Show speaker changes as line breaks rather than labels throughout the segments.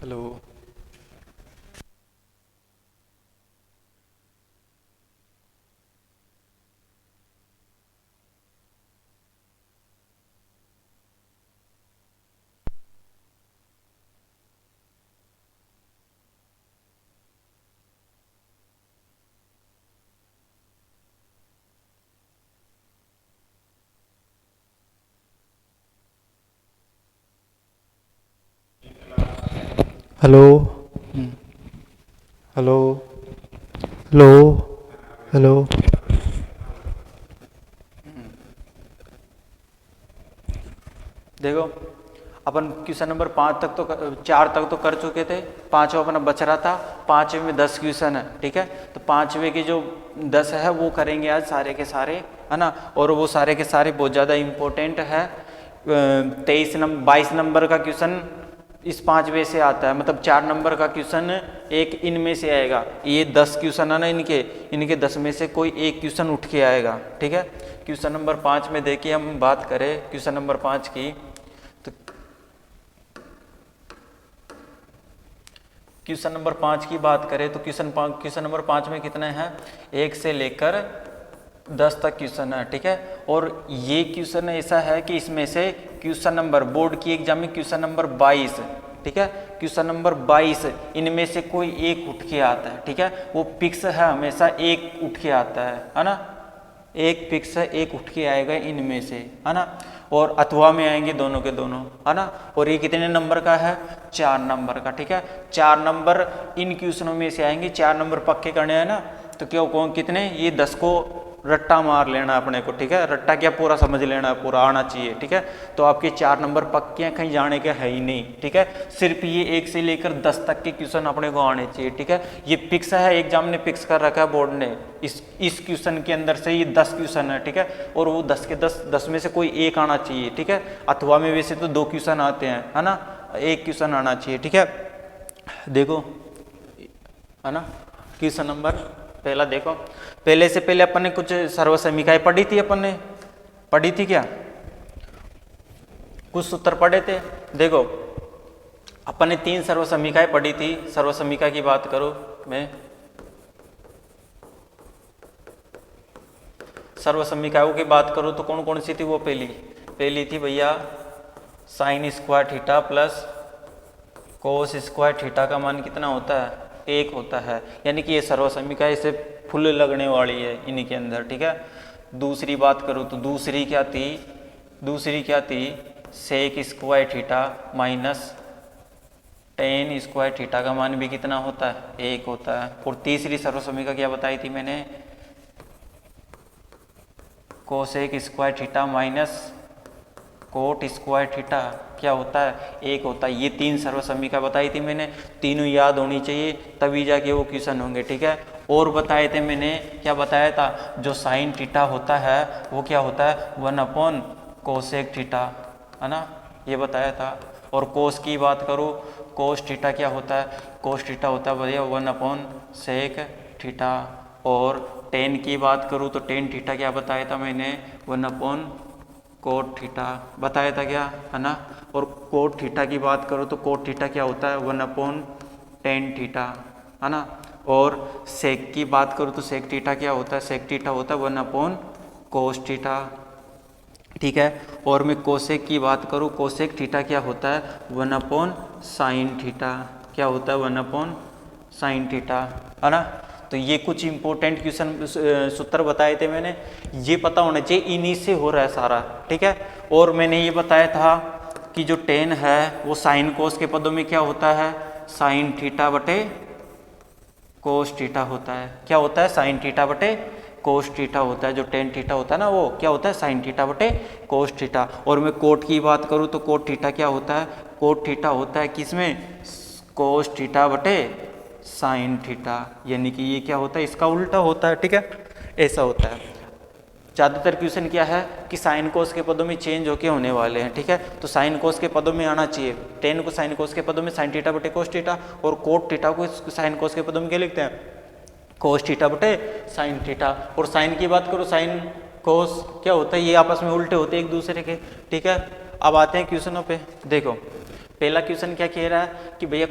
Hello. Hello. Hello. Hello. Hello. देखो, अपन question number 5 तक तो 4 तक तो कर चुके थे। पांचवा अपना बच रहा था। पांचवे में 10 क्वेश्चन है, ठीक है। तो पांचवे के जो 10 है वो करेंगे आज सारे के सारे, है ना। और वो सारे के सारे बहुत ज़्यादा इम्पोर्टेंट है। 22 नंबर का क्वेश्चन इस पांचवे से आता है, मतलब 4 नंबर का क्वेश्चन एक इनमें से आएगा। ये 10 क्वेश्चन है ना, इनके 10 में से कोई एक क्वेश्चन उठ के आएगा, ठीक है। क्वेश्चन नंबर 5 में देखिए, हम बात करें क्वेश्चन नंबर 5 की, तो क्वेश्चन नंबर 5 की बात करें तो क्वेश्चन नंबर 5 में कितने हैं, 1 से लेकर 10 तक क्वेश्चन है, ठीक है। और ये क्वेश्चन ऐसा है कि इसमें से क्वेश्चन नंबर बोर्ड की एग्जाम में क्वेश्चन नंबर 22, ठीक है, क्वेश्चन नंबर 22 इनमें से कोई एक उठ के आता है, ठीक है। वो फिक्स है, हमेशा एक उठ के आता है ना। एक फिक्स है, एक उठ के आएगा इनमें से, है ना। और अथवा में आएंगे दोनों के दोनों, है ना। और ये कितने नंबर का है, 4 नंबर का, ठीक है। 4 नंबर इन क्वेश्चनों में से आएंगे, 4 नंबर पक्के करने हैं ना। तो क्यों कौन कितने, ये 10 को रट्टा मार लेना अपने को, ठीक है। रट्टा क्या पूरा समझ लेना, पूरा आना चाहिए, ठीक है। तो आपके 4 नंबर पक्के हैं, कहीं जाने के है ही नहीं, ठीक है। सिर्फ ये 1 से लेकर 10 तक के क्वेश्चन अपने को आने चाहिए, ठीक है। ये फिक्स है, एग्जाम ने फिक्स कर रखा है बोर्ड ने। इस क्वेश्चन के अंदर से ये 10 क्वेश्चन है, ठीक है। और वो 10 के 10 में से कोई एक आना चाहिए, ठीक है। अथवा में वैसे तो 2 क्वेश्चन आते हैं, है ना, एक क्वेश्चन आना चाहिए, ठीक है। देखो, है ना, क्वेश्चन नंबर पहला देखो। पहले से पहले अपन ने कुछ सर्वसमीकाएं पढ़ी थी, अपन ने पढ़ी थी क्या, कुछ सूत्र पढ़े थे। देखो, अपन ने 3 सर्वसमीकाएं पढ़ी थी। सर्वसमीका की बात करूं मैं, सर्वसमीकाओं की बात करूं तो कौन कौन सी थी वो, पहली थी भैया sign square theta plus cos square theta का मान कितना होता है, 1 होता है। यानी कि ये सर्वसमीका इसे फुल लगने वाली है इन्हीं के अंदर, ठीक है। दूसरी बात करूँ तो दूसरी क्या थी, sec square theta minus ten square theta का मान भी कितना होता है, 1 होता है। और तीसरी सर्वसमीका क्या बताई थी मैंने, cosec square theta minus cot square theta क्या होता है, 1 होता है। ये 3 सर्वसमीका बताई थी मैंने, तीनों याद होनी चाहिए, तभी जाके वो क्वेश्चन होंगे, ठीक है। और बताए थे मैंने, क्या बताया था, जो साइन थीटा होता है वो क्या होता है, 1 कोसेक थीटा, है ना, ये बताया था। और कोस की बात करूँ, कोस थीटा क्या होता है, कोस थीटा होता है भैया 1/सेक थीटा। और टेन की बात करूँ तो टेन थीटा क्या बताया था मैंने, 1/कोट थीटा बताया था क्या, है ना। और कोट थीटा की बात करो तो कोट थीटा क्या होता है, 1/टेन थीटा, है ना। और सेक की बात करो तो सेक थीटा क्या होता है, सेक थीटा होता है 1/कोस थीटा, ठीक है। और मैं कोसेक की बात करूँ, कोसेक थीटा क्या होता है, 1/साइन थीटा, क्या होता है, 1/साइन थीटा, है ना। तो ये कुछ इंपॉर्टेंट क्वेश्चन सूत्र बताए थे मैंने, ये पता होना चाहिए, इन्हीं से हो रहा है सारा, ठीक है। और मैंने ये बताया था कि जो टेन है वो साइन कोस के पदों में क्या होता है, साइन थीटा बटे कोस थीटा होता है। क्या होता है, साइन थीटा बटे कोस थीटा होता है। जो टेन थीटा होता है ना वो क्या होता है, साइन थीटा बटे कोस थीटा। और मैं कोट की बात करूँ तो कोट थीटा क्या होता है, कोट थीटा होता है किसमें, कोस थीटा बटे साइन थीटा। यानी कि ये क्या होता है, इसका उल्टा होता है, ठीक है, ऐसा होता है। ज़्यादातर क्वेश्चन क्या है कि साइन कोस के पदों में चेंज होके होने वाले हैं, ठीक है। तो साइन कोस के पदों में आना चाहिए, टेन को साइन कोस के पदों में साइन थीटा बटे कोस थीटा, और कोट थीटा को साइन कोस के पदों में क्या लिखते हैं, कोस थीटा बटे साइन थीटा। और साइन की बात करो, साइन कोस क्या होता है, ये आपस में उल्टे होते हैं एक दूसरे के, ठीक है। अब आते हैं क्वेश्चनों पे। देखो, पहला क्वेश्चन क्या कह रहा है कि भैया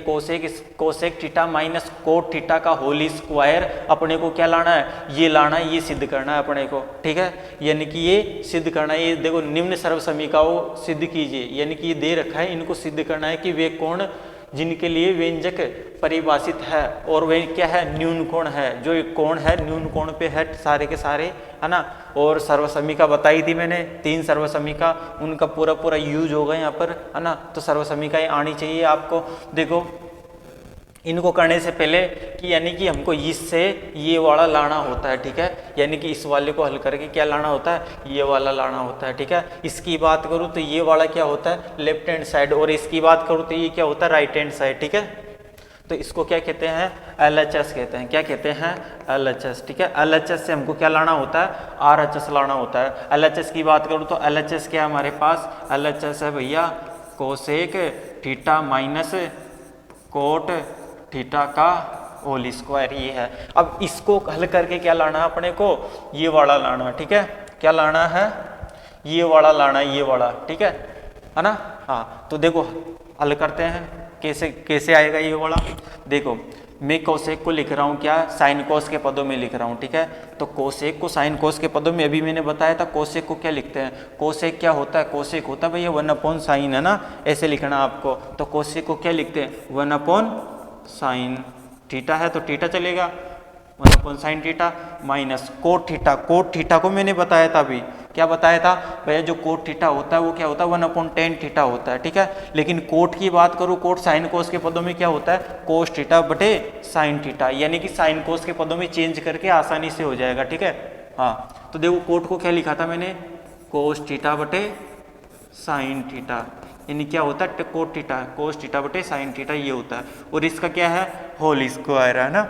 cosec theta minus cot theta का होल स्क्वायर अपने को क्या लाना है, ये लाना है, ये सिद्ध करना है अपने को, ठीक है। यानी कि ये सिद्ध करना है, ये देखो निम्न सर्व समीकरणों सिद्ध कीजिए, यानी कि ये दे रखा है, इनको सिद्ध करना है कि वे कोण जिनके लिए व्यंजक परिभाषित है और वे क्या है, न्यून कोण है, जो एक कोण है न्यून कोण पे है सारे के सारे, है ना। और सर्वसमीका बताई थी मैंने, 3 सर्वसमीका, उनका पूरा पूरा यूज होगा यहाँ पर, है ना। तो सर्वसमीकाएं आनी चाहिए आपको। देखो इनको करने से पहले कि यानी कि हमको इससे ये वाला लाना होता है, ठीक है। यानी कि इस वाले को हल करके क्या लाना होता है, ये वाला लाना होता है, ठीक है। इसकी बात करूँ तो ये वाला क्या होता है, लेफ्ट हैंड साइड, और इसकी बात करूँ तो ये क्या होता है, राइट हैंड साइड, ठीक है। तो इसको क्या कहते हैं, LHS कहते हैं। क्या कहते हैं, LHS, ठीक है। LHS से हमको क्या लाना होता है, RHS लाना होता है। LHS की बात करूँ तो LHS क्या है हमारे पास, LHS है भैया cosec theta minus cot theta का होल स्क्वायर, ये है। अब इसको हल करके क्या लाना है अपने को, ये वाला लाना है, ठीक है। क्या लाना है, ये वाला लाना है, ये वाला, ठीक है ना। हाँ तो देखो हल करते हैं, कैसे कैसे आएगा ये वाला। देखो मैं कोसेक को लिख रहा हूँ क्या, साइन कोस के पदों में लिख रहा हूँ, ठीक है। तो कोसेक को साइन कोस के पदों में, अभी मैंने बताया था कोसेक को क्या लिखते हैं, कोसेक क्या होता है, कोसेक होता है भैया 1/sin, है ना, ऐसे लिखना आपको। तो कोसेक को क्या लिखते हैं, 1/sin, थीटा है तो थीटा चलेगा, 1/sin theta minus cot theta. Cot theta को मैंने बताया था अभी, क्या बताया था भैया, जो कोट थीटा होता है वो क्या होता है, 1/tan थीटा होता है, ठीक है। लेकिन कोट की बात करूँ, कोट साइन कोस के पदों में क्या होता है, कोस थीटा बटे साइन थीटा, यानी कि साइन कोस के पदों में चेंज करके आसानी से हो जाएगा, ठीक है। हाँ तो देखो कोट को क्या लिखा था मैंने, कोस थीटा बटे साइन थीटा, यानी क्या होता है कोट थीटा, कोस थीटा बटे साइन थीटा, ये होता है। और इसका क्या है, होल स्क्वायर, है ना।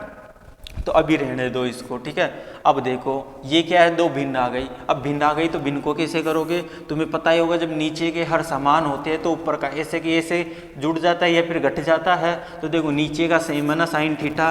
तो अभी रहने दो इसको, ठीक है। अब देखो ये क्या है, 2 भिन्न आ गई। अब भिन्न आ गई तो भिन्न को कैसे करोगे, तुम्हें पता ही होगा, जब नीचे के हर समान होते हैं तो ऊपर का ऐसे कि ऐसे जुड़ जाता है या फिर घट जाता है। तो देखो नीचे का सेम है ना साइन थीटा,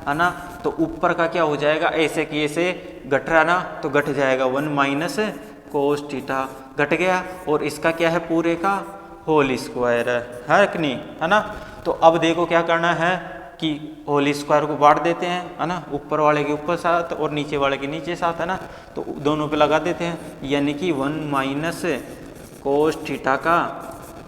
है ना, तो ऊपर का क्या हो जाएगा, ऐसे कि ऐसे घट रहा ना, तो घट जाएगा 1 - कोस थीटा, घट गया। और इसका क्या है, पूरे का होल स्क्वायर है कि नहीं, है ना। तो अब देखो क्या करना है कि होल स्क्वायर को बांट देते हैं, है ना, ऊपर वाले के ऊपर साथ और नीचे वाले के नीचे साथ, है ना। तो दोनों पे लगा देते हैं, यानी कि 1 - कोस थीटा का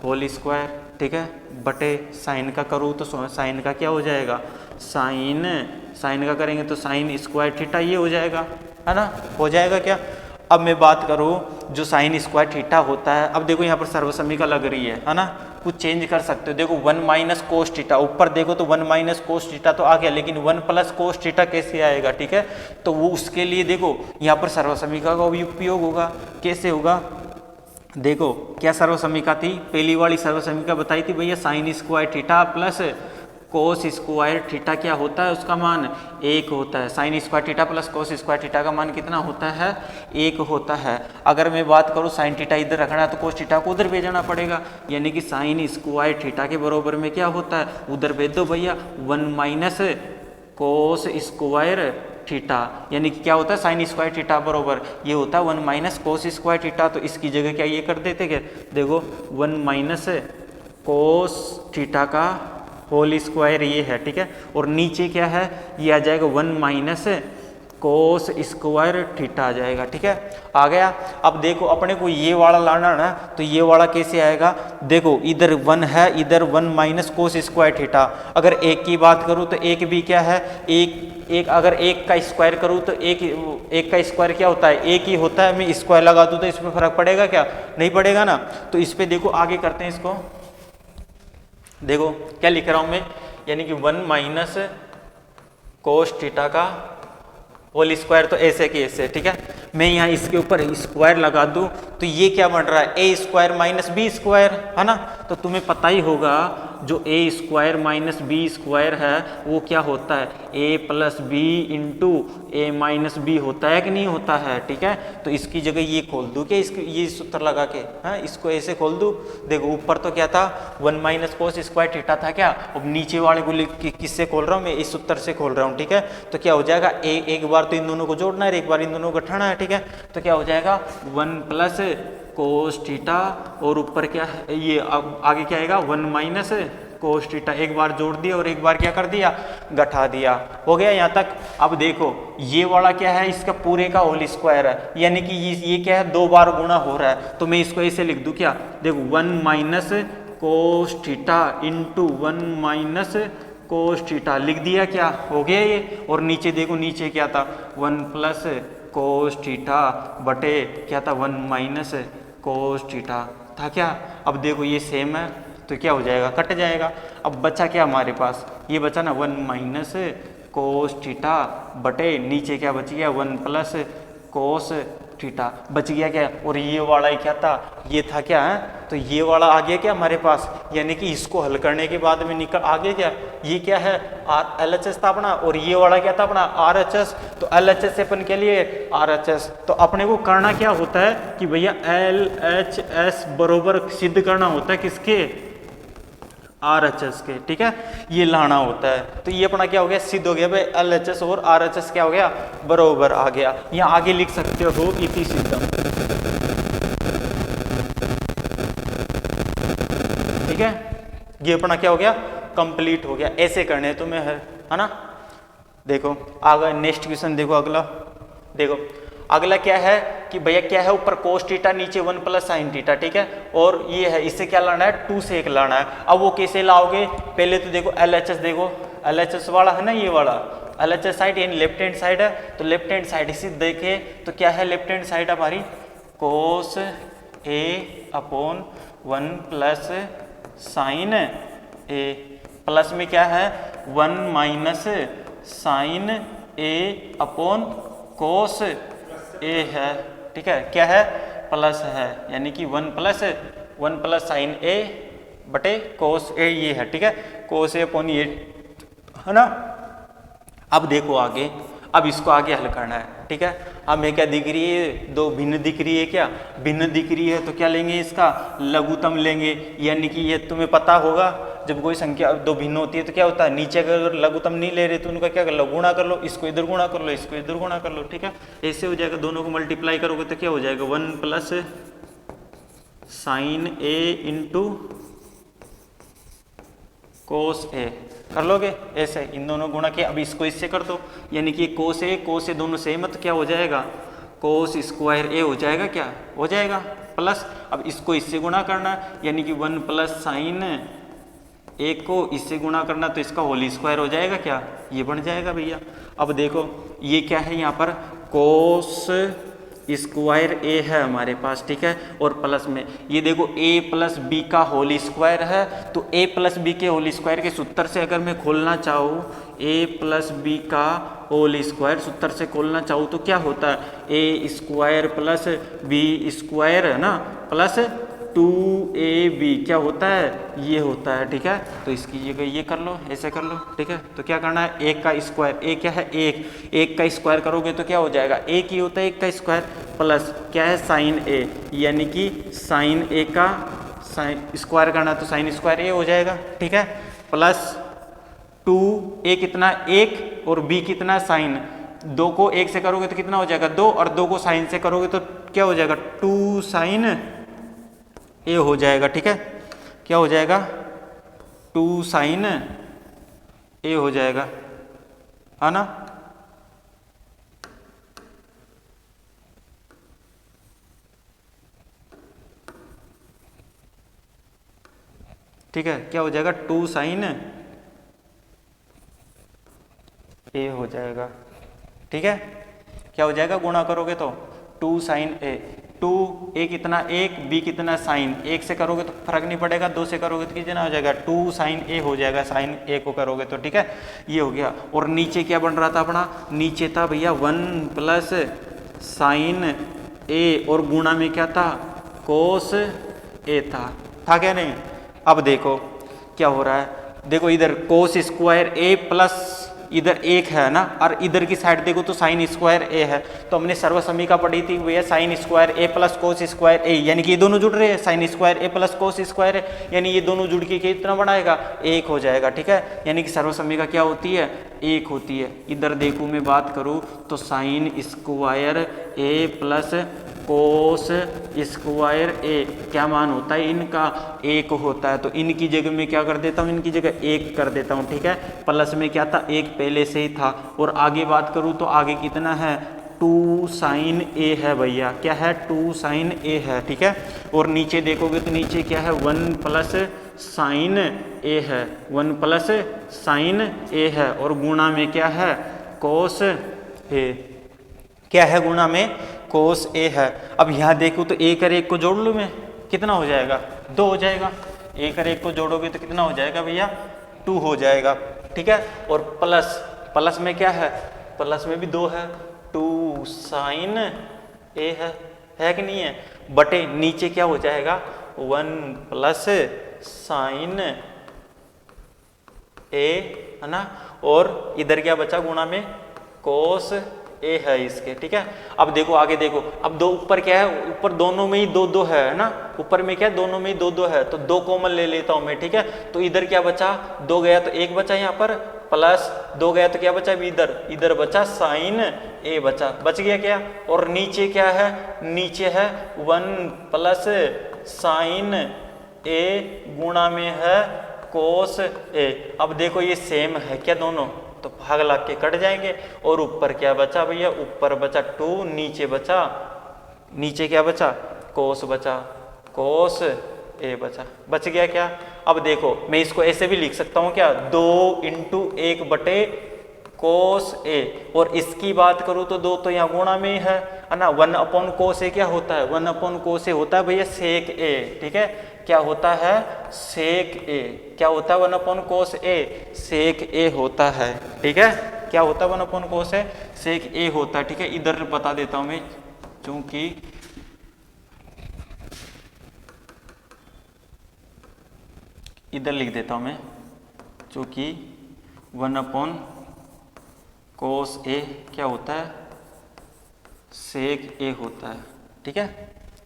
होल स्क्वायर, ठीक है, बटे साइन का करूँ तो साइन का क्या हो जाएगा, साइन का करेंगे तो साइन स्क्वायर थीटा, ये हो जाएगा, है ना, हो जाएगा क्या। अब मैं बात करूँ जो साइन स्क्वायर थीटा होता है, अब देखो यहाँ पर सर्वसमीका लग रही है ना, कुछ चेंज कर सकते हो। देखो 1 - कोस थीटा, ऊपर देखो तो 1 - कोस थीटा तो आ गया, लेकिन 1 + कोस थीटा कैसे आएगा, ठीक है। तो वो उसके लिए देखो यहाँ पर सर्वसमीका का उपयोग होगा, कैसे होगा, देखो क्या सर्वसमीका थी, पहली वाली सर्वसमीका बताई थी भैया, sign square theta plus cos square theta क्या होता है, उसका मान 1 होता है। Sign square theta plus cos square theta का मान कितना होता है, 1 होता है। अगर मैं बात करूँ साइन थीटा इधर रखना है तो कोस थीटा को उधर भेजना पड़ेगा, यानी कि साइन स्क्वायर थीटा के बराबर में क्या होता है, उधर भेज दो भैया 1 - कोस स्क्वायर थीटा, यानी कि क्या होता है, साइन स्क्वायर थीटा बराबर ये होता है 1 - कोस स्क्वायर थीटा। तो इसकी जगह क्या ये कर देते क्या, देखो 1 - कोस थीटा का होल स्क्वायर ये है, ठीक है। और नीचे क्या है, ये आ जाएगा 1 - कोस स्क्वायर थीटा आ जाएगा, ठीक है, आ गया। अब देखो अपने को ये वाला लाना ना, तो ये वाला कैसे आएगा, देखो इधर 1 है, इधर 1 - कोस स्क्वायर थीटा। अगर एक की बात करूँ तो एक भी क्या है, एक अगर एक का स्क्वायर करूँ तो एक का स्क्वायर क्या होता है, एक ही होता है। मैं स्क्वायर लगा दूँ तो इसमें फर्क पड़ेगा क्या, नहीं पड़ेगा ना। तो इस पर देखो आगे करते हैं इसको, देखो क्या लिख रहा हूं मैं, यानी कि 1 - कोस थीटा का होल स्क्वायर, तो ऐसे कि ऐसे, ठीक है। मैं यहाँ इसके ऊपर स्क्वायर लगा दूं तो ये क्या बन रहा है, a² - b², है ना। तो तुम्हें पता ही होगा जो a² - b² है वो क्या होता है, a + b × a - b होता है कि नहीं होता है, ठीक है। तो इसकी जगह ये खोल दूँ क्या, इसकी ये सूत्र लगा के, हाँ इसको ऐसे खोल दूँ। देखो ऊपर तो क्या था, 1 - कोस स्क्वायर थीटा था क्या, अब नीचे वाले को किससे खोल रहा हूँ मैं, इस सूत्र से खोल रहा हूँ, ठीक है। तो क्या हो जाएगा, एक बार तो इन दोनों को जोड़ना है, एक बार इन दोनों को घटाना है, ठीक है। तो क्या हो जाएगा 1 + कोस थीटा और ऊपर क्या है ये अब आगे क्या आएगा 1 माइनस कोस थीटा। एक बार जोड़ दिया और एक बार क्या कर दिया घटा दिया। हो गया यहाँ तक। अब देखो ये वाला क्या है इसका पूरे का होल स्क्वायर है, यानी कि ये क्या है 2 बार गुणा हो रहा है। तो मैं इसको ऐसे लिख दूं क्या, देखो 1 minus cos theta into 1 minus cos theta लिख दिया। क्या हो गया ये। और नीचे देखो नीचे क्या था 1 प्लस कोस थीटा बटे क्या था 1 माइनस कोस थीटा था क्या। अब देखो ये सेम है तो क्या हो जाएगा कट जाएगा। अब बचा क्या हमारे पास, ये बचा ना 1 माइनस कोस थीटा बटे नीचे क्या बच गया 1 प्लस कोस थीटा बच गया क्या। और ये वाला क्या था, ये था क्या है, तो ये वाला आ गया क्या हमारे पास, यानी कि इसको हल करने के बाद में निकल आ गया क्या, ये क्या है LHS था अपना और ये वाला क्या था अपना RHS। तो LHS से अपन के लिए RHS, तो अपने को करना क्या होता है कि भैया LHS बरोबर सिद्ध करना होता है किसके, RHS के, ठीक है, ये लाना होता है। तो ये अपना क्या हो गया सिद्ध हो गया भाई LHS और RHS क्या हो गया बरोबर आ गया। यहाँ आगे लिख सकते हो इति सिद्धम, ठीक है, ये अपना क्या हो गया कंप्लीट हो गया। ऐसे करने हैं तुम्हें है ना। देखो आगे नेक्स्ट क्वेश्चन देखो अगला, देखो अगला क्या है कि भैया क्या है ऊपर कोस थीटा नीचे 1 प्लस साइन थीटा, ठीक है, और ये है इससे क्या लाना है 2 से 1 लाना है। अब वो कैसे लाओगे, पहले तो देखो LHS, देखो LHS वाला है ना ये वाला LHS साइड यानी लेफ्ट हैंड साइड है, तो लेफ्ट हैंड साइड इसी देखे तो क्या है लेफ्ट हैंड साइड हमारी cos A upon 1 plus sine A plus में क्या है 1 minus sine A upon cos A है, ठीक है, क्या है प्लस है, यानी कि 1 प्लस साइन A बटे कोस A ये है, ठीक है, कोस A अपॉन ये है ना। अब देखो आगे, अब इसको आगे हल करना है, ठीक है। हमें क्या दिख रही है, 2 भिन्न दिख रही है, क्या भिन्न दिख रही है, तो क्या लेंगे इसका लघुत्तम लेंगे, यानी कि ये तुम्हें पता होगा जब कोई संख्या 2 भिन्न होती है तो क्या होता है नीचे अगर लघुत्तम नहीं ले रहे तो उनका क्या कर लो गुणा कर लो, इसको इधर गुणा कर लो इसको इधर गुणा कर लो, ठीक है, ऐसे हो जाएगा। दोनों को मल्टीप्लाई करोगे तो क्या हो जाएगा 1 plus sine A into cos A कर लोगे ऐसे, इन दोनों गुणा किया। अब इसको इससे कर दो, यानी कि कोस A दोनों सेम है तो क्या हो जाएगा कोस स्क्वायर A हो जाएगा, क्या हो जाएगा प्लस। अब इसको इससे गुणा करना यानी कि 1 प्लस साइन A को इससे गुणा करना तो इसका होल स्क्वायर हो जाएगा, क्या ये बन जाएगा भैया। अब देखो ये क्या है यहाँ पर कोस स्क्वायर A है हमारे पास, ठीक है, और प्लस में ये देखो A प्लस B का होल स्क्वायर है, तो A प्लस B के होल स्क्वायर के सूत्र से अगर मैं खोलना चाहूँ A प्लस B का होल स्क्वायर सूत्र से खोलना चाहूँ तो क्या होता है A square plus B square है ना प्लस 2AB क्या होता है ये होता है, ठीक है। तो इसकी जगह ये कर लो, ऐसे कर लो, ठीक है। तो क्या करना है 1 का स्क्वायर, A क्या है 1 का स्क्वायर करोगे तो क्या हो जाएगा 1 ही होता है 1 का स्क्वायर, प्लस क्या है साइन A, यानी कि साइन A का साइन स्क्वायर करना तो साइन स्क्वायर A हो जाएगा, ठीक है, प्लस 2A कितना 1 और B कितना साइन, 2 को 1 से करोगे तो कितना हो जाएगा 2 और 2 को साइन से करोगे तो क्या हो जाएगा 2 साइन A हो जाएगा, ठीक है, क्या हो जाएगा 2 साइन A हो जाएगा, है ना। ठीक है, क्या हो जाएगा 2 साइन A हो जाएगा, ठीक है, क्या हो जाएगा गुणा करोगे तो 2 साइन A, 2A कितना 1 B कितना साइन, 1 से करोगे तो फर्क नहीं पड़ेगा, 2 से करोगे तो कितना हो जाएगा 2 साइन A हो जाएगा, साइन A को करोगे तो, ठीक है, ये हो गया। और नीचे क्या बन रहा था अपना, नीचे था भैया 1 प्लस साइन A और गुणा में क्या था कोस A था क्या नहीं। अब देखो क्या हो रहा है, देखो इधर कोस स्क्वायर A प्लस इधर 1 है ना, और इधर की साइड देखो तो साइन स्क्वायर A है, तो हमने सर्वसमीका पढ़ी थी भैया sign square A plus cos square A, यानी कि ये दोनों जुड़ रहे हैं, sign square A plus cos square A, यानी ये दोनों जुड़ के कितना बनाएगा 1 हो जाएगा, ठीक है, यानी कि सर्वसमीका क्या होती है 1 होती है। इधर देखो मैं बात करूँ तो sine square A plus cos square A, क्या मान होता है इनका, 1 होता है। तो इनकी जगह में क्या कर देता हूँ, इनकी जगह 1 कर देता हूँ, ठीक है। प्लस में क्या था, 1 पहले से ही था। और आगे बात करूँ तो आगे कितना है, 2 साइन ए है भैया, क्या है 2 साइन ए है, ठीक है। और नीचे देखोगे तो नीचे क्या है 1 प्लस साइन ए है, 1 प्लस साइन ए है। और गुणा में क्या है, कोस ए, क्या है गुणा में, कोस ए है। अब यहाँ देखो तो 1 और 1 को जोड़ लूँ मैं, कितना हो जाएगा, 2 हो जाएगा। 1 और 1 को जोड़ोगे तो कितना हो जाएगा भैया, 2 हो जाएगा, ठीक है। और प्लस में क्या है, प्लस में भी 2 है, 2 साइन ए है कि नहीं है। बटे नीचे क्या हो जाएगा, 1 प्लस साइन ए, है ना। और इधर क्या बचा गुणा में, कोस ए है इसके, ठीक है। अब देखो आगे देखो, अब दो ऊपर क्या है, ऊपर दोनों में ही 2 है ना, ऊपर में क्या है, दोनों में ही 2 है। तो 2 कॉमन ले लेता हूं मैं, ठीक है। तो इधर क्या बचा, 2 गया तो 1 बचा यहाँ पर, प्लस 2 गया तो क्या बचा, इधर बचा साइन ए बच गया क्या। और नीचे क्या है, नीचे है 1 प्लस साइन ए गुणा में है कोस ए। अब देखो ये सेम है क्या दोनों, तो भाग लग के कट जाएंगे। और ऊपर क्या बचा भैया, ऊपर बचा 2, नीचे क्या बचा, कोस बचा, कोस ए बच गया क्या। अब देखो मैं इसको ऐसे भी लिख सकता हूं क्या, 2 × 1 बटे कोस ए। और इसकी बात करूं तो 2 तो यहाँ गुणा में ही है ना। 1 अपॉन कोस ए क्या होता है, 1 अपॉन कोस ए होता है भैया सेक ए, ठीक है। क्या होता है, सेक ए, क्या होता है 1 अपॉन कोस ए, सेक ए होता है, ठीक है। क्या होता है 1 अपॉन कोस ए, सेक ए होता है, ठीक है। इधर बता देता हूं मैं, चूंकि इधर लिख देता हूं मैं, चूंकि 1 अपॉन कोस ए क्या होता है, सेक ए होता है, ठीक है।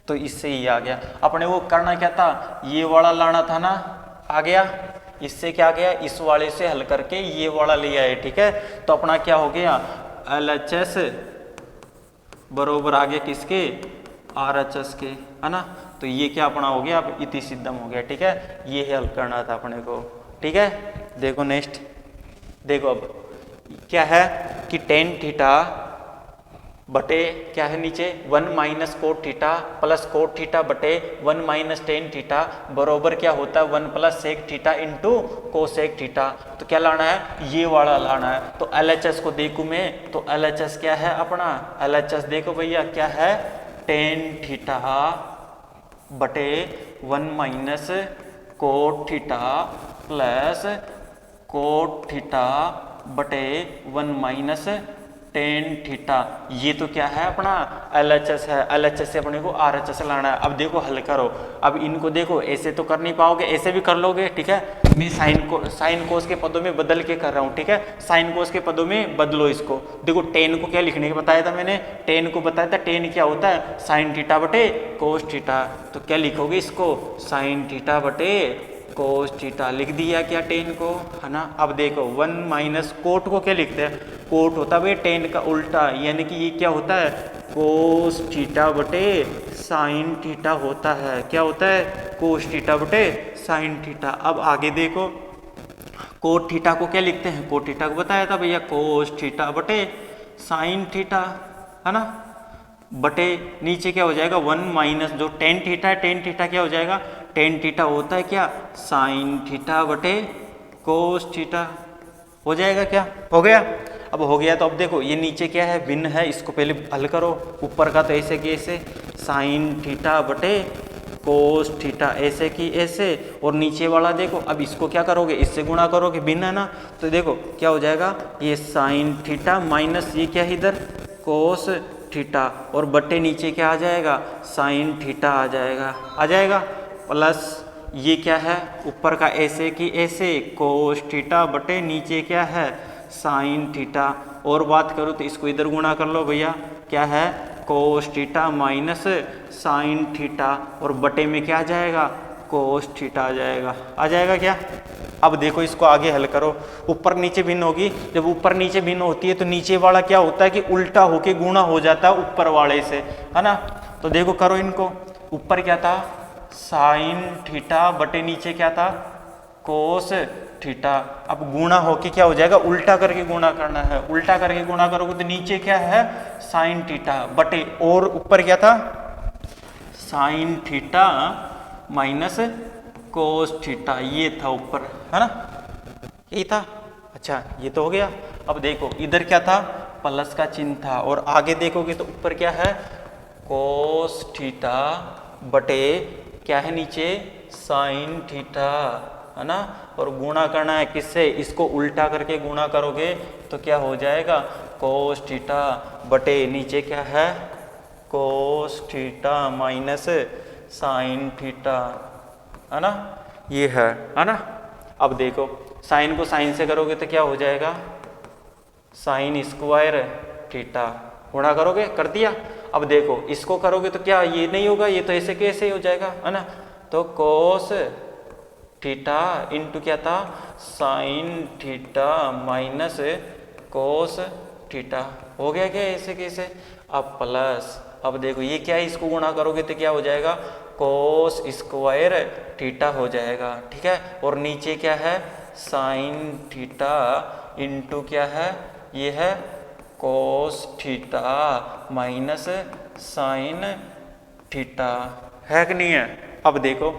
तो इससे ही आ गया। अपने वो करना क्या था, ये वाला लाना था ना, आ गया। इससे क्या गया, इस वाले से हल करके ये वाला ले आए, ठीक है। तो अपना क्या हो गया, LHS बरोबर आ गया किसके, RHS के, है ना। तो ये क्या अपना हो गया, अब इति सिद्धम हो गया, ठीक है। ये हल करना था अपने को, ठीक है। देखो नेक्स्ट, देखो अब क्या है कि tan थीटा बटे क्या है नीचे 1 minus cot theta plus cot theta बटे 1 माइनस टेन थीटा बरोबर क्या होता है 1 plus sec theta into cosec theta. तो क्या लाना है, ये वाला लाना है। तो LHS को देखूं मैं, तो LHS क्या है अपना, LHS देखो भैया क्या है, टेन थीटा बटे 1 minus cot theta plus cot theta बटे 1 माइनस टेन थीटा। ये तो क्या है अपना LHS है, LHS से अपने को RHS लाना है। अब देखो हल करो, अब इनको देखो ऐसे तो कर नहीं पाओगे, ऐसे भी कर लोगे, ठीक है। मैं साइन कोस के पदों में बदल के कर रहा हूँ, ठीक है। साइन कोस के पदों में बदलो इसको। देखो टेन को क्या लिखने का बताया था मैंने, टेन को बताया था, टेन क्या होता है साइन थीटा बटे कोस थीटा। तो क्या लिखोगे इसको, साइन थीटा बटे कोस थीटा लिख दिया क्या टेन को, है ना। अब देखो 1 माइनस कोट को क्या लिखते हैं, कोट होता है भाई टेन का उल्टा, यानी कि ये क्या होता है कोस थीटा बटे साइन थीटा होता है। क्या होता है, कोस थीटा बटे साइन थीटा। अब आगे देखो कोट थीटा को क्या लिखते हैं, कोट थीटा को बताया था भैया कोस थीटा बटे साइन थीटा, है ना। बटे नीचे क्या हो जाएगा 1 माइनस जो टेन थीटा है, टेन थीटा क्या हो जाएगा, टेन थीटा होता है क्या साइन थीटा बटे कोस थीटा। हो जाएगा क्या, हो गया। अब हो गया तो अब देखो ये नीचे क्या है भिन्न है, इसको पहले हल करो। ऊपर का तो ऐसे कि ऐसे साइन थीटा बटे कोस थीटा ऐसे की ऐसे, और नीचे वाला देखो अब इसको क्या करोगे, इससे गुणा करोगे, भिन्न है ना। तो देखो क्या हो जाएगा, ये साइन थीटा माइनस ये क्या है इधर कोस थीटा, और बटे नीचे क्या आ जाएगा साइन थीटा आ जाएगा प्लस ये क्या है ऊपर का ऐसे की ऐसे कोस थीटा बटे नीचे क्या है साइन थीटा। और बात करूँ तो इसको इधर गुणा कर लो भैया, क्या है cos theta minus sine theta, और बटे में क्या आ जाएगा कोस थीटा आ जाएगा क्या। अब देखो इसको आगे हल करो, ऊपर नीचे भिन्न होगी, जब ऊपर नीचे भिन्न होती है तो नीचे वाला क्या होता है कि उल्टा होके गुणा हो जाता है ऊपर वाले से, है ना। तो देखो करो इनको, ऊपर क्या था साइन थीटा बटे नीचे क्या था कोस थीटा। अब गुणा होके क्या हो जाएगा, उल्टा करके गुणा करना है, उल्टा करके गुणा करोगे तो नीचे क्या है साइन थीटा बटे, और ऊपर क्या था sine theta minus cos theta, ये था ऊपर, है ना, यही था। अच्छा ये तो हो गया। अब देखो इधर क्या था प्लस का चिन्ह था, और आगे देखोगे तो ऊपर क्या है कोस थीटा बटे क्या है नीचे साइन थीटा, है ना, और गुणा करना है किससे, इसको उल्टा करके गुणा करोगे तो क्या हो जाएगा कोस थीटा बटे नीचे क्या है cos theta minus sign theta, है ना, ये है ना। अब देखो साइन को साइन से करोगे तो क्या हो जाएगा साइन स्क्वायर थीटा, गुणा करोगे कर दिया। अब देखो इसको करोगे तो क्या ये नहीं होगा, ये तो ऐसे कैसे ही हो जाएगा, है ना, तो कोस थीटा इंटू क्या था sine theta minus cos theta, हो गया क्या ऐसे कैसे। अब प्लस, अब देखो ये क्या है, इसको गुणा करोगे तो क्या हो जाएगा कोस स्क्वायर थीटा हो जाएगा, ठीक है, और नीचे क्या है साइन थीटा इंटू क्या है ये है cos theta minus sign theta, है कि नहीं है। अब देखो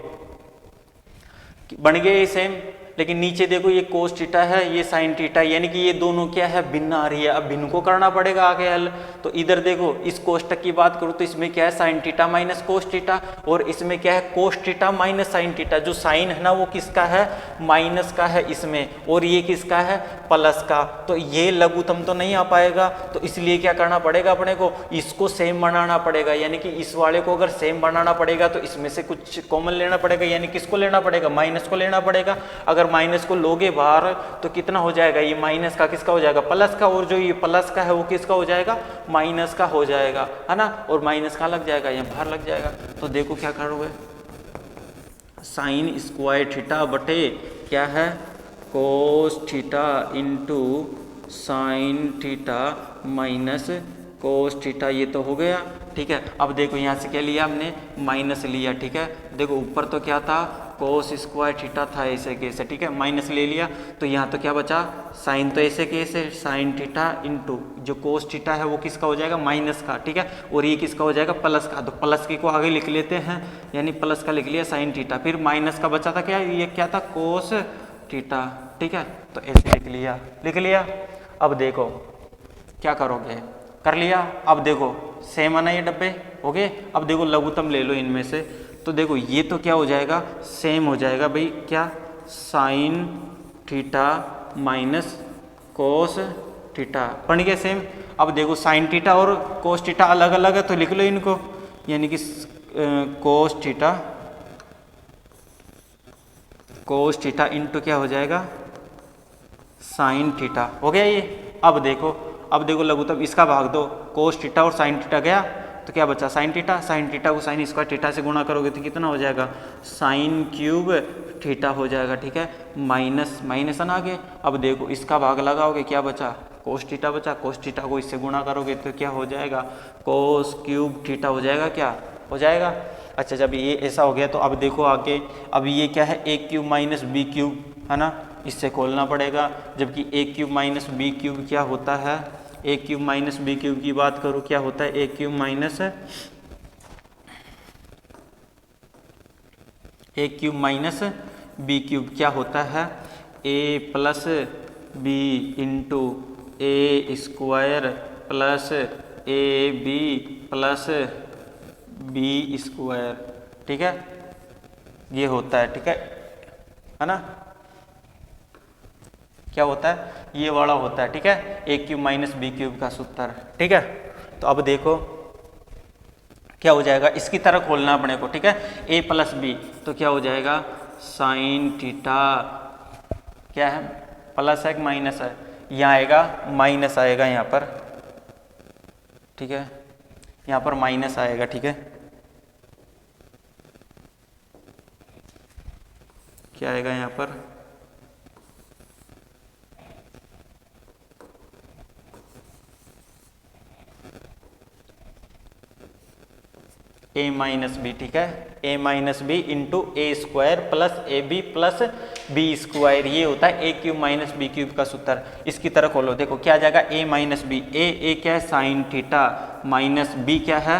बन गए ये सेम, लेकिन नीचे देखो ये कोस थीटा है ये साइन थीटा, यानी कि ये दोनों क्या है भिन्न आ रही है। अब भिन्न को करना पड़ेगा आगे हल। तो इधर देखो इस कोष्टक की बात करूँ तो इसमें क्या है sine theta minus cos theta, और इसमें क्या है cos theta minus sine theta. जो साइन है ना वो किसका है माइनस का है इसमें, और ये किसका है प्लस का। तो ये लघुत्तम तो नहीं आ पाएगा, तो इसलिए क्या करना पड़ेगा अपने को इसको सेम बनाना पड़ेगा, यानी कि इस वाले को अगर सेम बनाना पड़ेगा तो इसमें से कुछ कॉमन लेना पड़ेगा, यानी किसको लेना पड़ेगा माइनस को लेना पड़ेगा। अगर माइनस को लोगे बाहर तो कितना हो जाएगा ये माइनस का किसका हो जाएगा प्लस का, और जो ये प्लस का है वो किसका हो जाएगा माइनस का हो जाएगा, है ना, और माइनस का लग जाएगा ये बाहर लग जाएगा। तो देखो क्या करोगे साइन स्क्वायर थीटा बटे क्या है cos theta into sine theta minus cos theta, ये तो हो गया, ठीक है। अब देखो यहाँ से क्या लिया हमने माइनस लिया, ठीक है, देखो ऊपर तो क्या था कोस स्क्वायर थीटा था ऐसे कैसे, ठीक है, माइनस ले लिया तो यहाँ तो क्या बचा साइन, तो ऐसे कैसे साइन थीटा इंटू जो कोस थीटा है वो किसका हो जाएगा माइनस का, ठीक है, और ये किसका हो जाएगा प्लस का। तो प्लस के को आगे लिख लेते हैं, यानी प्लस का लिख लिया साइन थीटा, फिर माइनस का बचा था क्या ये क्या था कोस थीटा, ठीक है, तो ऐसे लिख लिया। अब देखो क्या करोगे कर लिया। अब देखो सेम आना ये डब्बे हो गए। अब देखो लघुत्तम ले लो इनमें से, तो देखो ये तो क्या हो जाएगा सेम हो जाएगा भाई क्या sine theta minus cos theta बन गया सेम। अब देखो साइन थीटा और कोस थीटा अलग अलग है तो लिख लो इनको, यानी कि कोस थीटा इंटू क्या हो जाएगा साइन थीटा, हो गया ये। अब देखो लघुत्तम इसका भाग दो, कोस थीटा और साइन थीटा गया तो क्या बचा साइन थीटा को साइन स्क्वायर थीटा से गुणा करोगे तो कितना हो जाएगा साइन क्यूब थीटा हो जाएगा, ठीक है, माइनस माइनस ना आगे। अब देखो इसका भाग लगाओगे क्या बचा कोस थीटा बचा, कोस थीटा को इससे गुणा करोगे तो क्या हो जाएगा कोस क्यूब थीटा हो जाएगा, क्या हो जाएगा। अच्छा जब ये ऐसा हो गया तो अब देखो आगे, अब ये क्या है A cube minus B cube, है ना, इससे खोलना पड़ेगा, जबकि A cube minus B cube क्या होता है A cube minus B cube की बात करो क्या होता है A cube minus B cube क्या होता है A plus B into A square plus A B plus B square, ठीक है, ये होता है, ठीक है ना, क्या होता है ये वाला होता है, ठीक है, A cube minus B cube का सूत्र, ठीक है। तो अब देखो क्या हो जाएगा इसकी तरह खोलना अपने को, ठीक है, ए प्लस बी तो क्या हो जाएगा साइन थीटा क्या है प्लस है कि माइनस है, यहाँ आएगा माइनस आएगा यहाँ पर, ठीक है, यहाँ पर माइनस आएगा, ठीक है, क्या आएगा यहाँ पर ए माइनस बी, ठीक है, A minus B into A square plus A B plus B square, ये होता है A cube minus B cube का सूत्र। इसकी तरह खोलो, देखो क्या आ जाएगा, ए माइनस बी, ए क्या है साइन थीटा, माइनस बी क्या है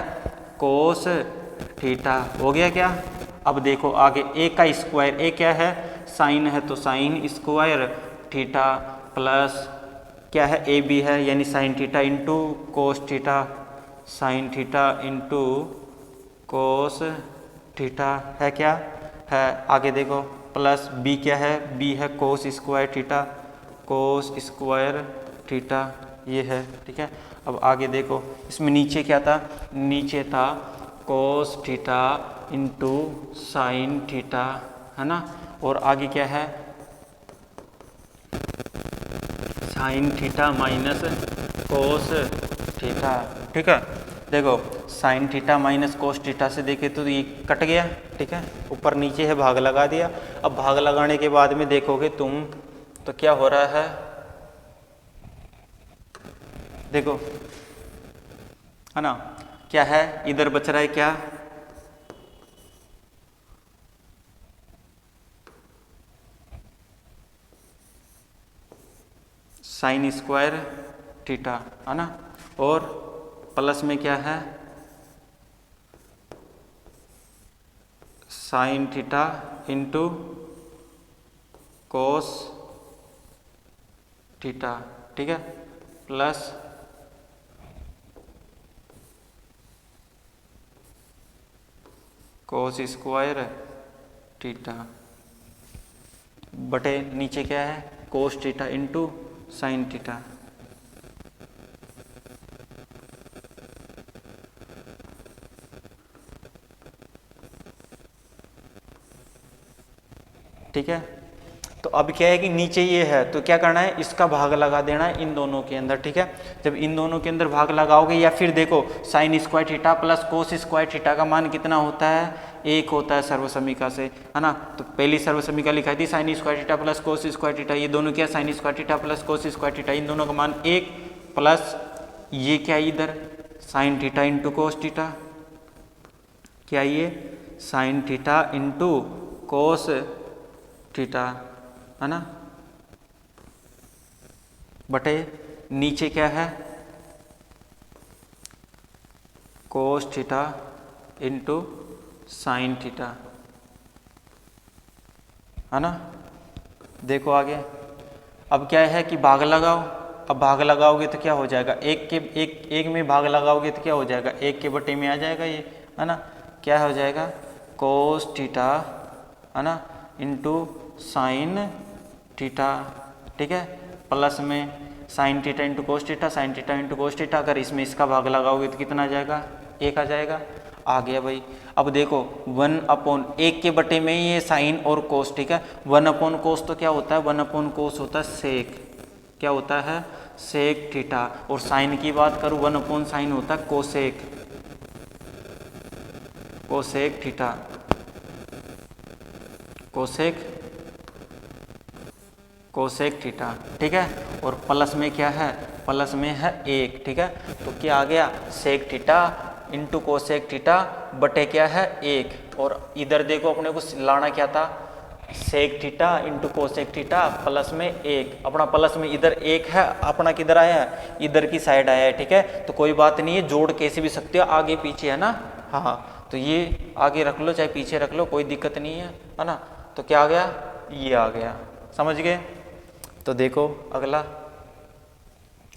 कोस थीटा, हो गया क्या। अब देखो आगे ए का स्क्वायर, ए क्या है साइन है तो साइन स्क्वायर थीटा प्लस क्या है ए बी है यानी sign theta into cos theta, sign theta into cos theta है क्या है। आगे देखो प्लस बी क्या है, बी है कोस स्क्वायर थीटा, कोस स्क्वायर थीटा ये है, ठीक है। अब आगे देखो इसमें नीचे क्या था, नीचे था कोस थीटा इंटू साइन थीटा, है ना, और आगे क्या है sine theta minus cos theta, ठीक है। देखो sine theta minus cos theta से देखे तो ये कट गया, ठीक है, ऊपर नीचे है भाग लगा दिया। अब भाग लगाने के बाद में देखोगे तुम तो क्या हो रहा है, देखो है ना, क्या है इधर बच रहा है क्या साइन स्क्वायर थीटा, है ना, और प्लस में क्या है sign theta into cos theta, ठीक है, प्लस कोस स्क्वायर थीटा बटे नीचे क्या है cos theta into sine theta, ठीक है। तो अब क्या है कि नीचे ये है तो क्या करना है, इसका भाग लगा देना है इन दोनों के अंदर, ठीक है। जब इन दोनों के अंदर भाग लगाओगे या फिर देखो sign square theta plus cos square theta का मान कितना होता है, एक होता है सर्वसमीका से, है ना। तो पहली सर्वसमीका लिखाई थी sine square theta plus cos square theta, ये दोनों क्या sine square theta plus cos square theta, इन दोनों का मान एक, प्लस ये क्या इधर sine theta into cos theta, क्या ये sine theta into cos theta, है ना, बटे नीचे क्या है cos theta into sine theta, है ना। देखो आगे अब क्या है कि भाग लगाओ, अब भाग लगाओगे तो क्या हो जाएगा, एक में भाग लगाओगे तो क्या हो जाएगा, एक के बटे में आ जाएगा ये, है ना, क्या हो जाएगा कोस थीटा, है ना, इंटू साइन थीटा, ठीक है, प्लस में sign theta into cos theta, sign theta into cos theta, अगर इसमें इसका भाग लगाओगे तो कितना आ जाएगा, एक आ जाएगा, आ गया भाई। अब देखो 1/1 के बटे में ये साइन और कोस, ठीक है, 1/कोस तो क्या होता है 1/कोस होता है सेक, क्या होता है सेक थीटा, और साइन की बात करूँ 1/साइन होता है cosec, cosec theta, cosec theta, ठीक है, और प्लस में क्या है प्लस में है एक, ठीक है। तो क्या आ गया sec theta into cosec theta बटे क्या है एक, और इधर देखो अपने को लाना क्या था sec theta into cosec theta plus में एक, अपना प्लस में इधर एक है, अपना किधर आया है इधर की साइड आया है, ठीक है। तो कोई बात नहीं है, जोड़ कैसे भी सकते हो आगे पीछे, है ना, हाँ, तो ये आगे रख लो चाहे पीछे रख लो कोई दिक्कत नहीं है ना। तो क्या आ गया ये आ गया, समझ गए। तो देखो अगला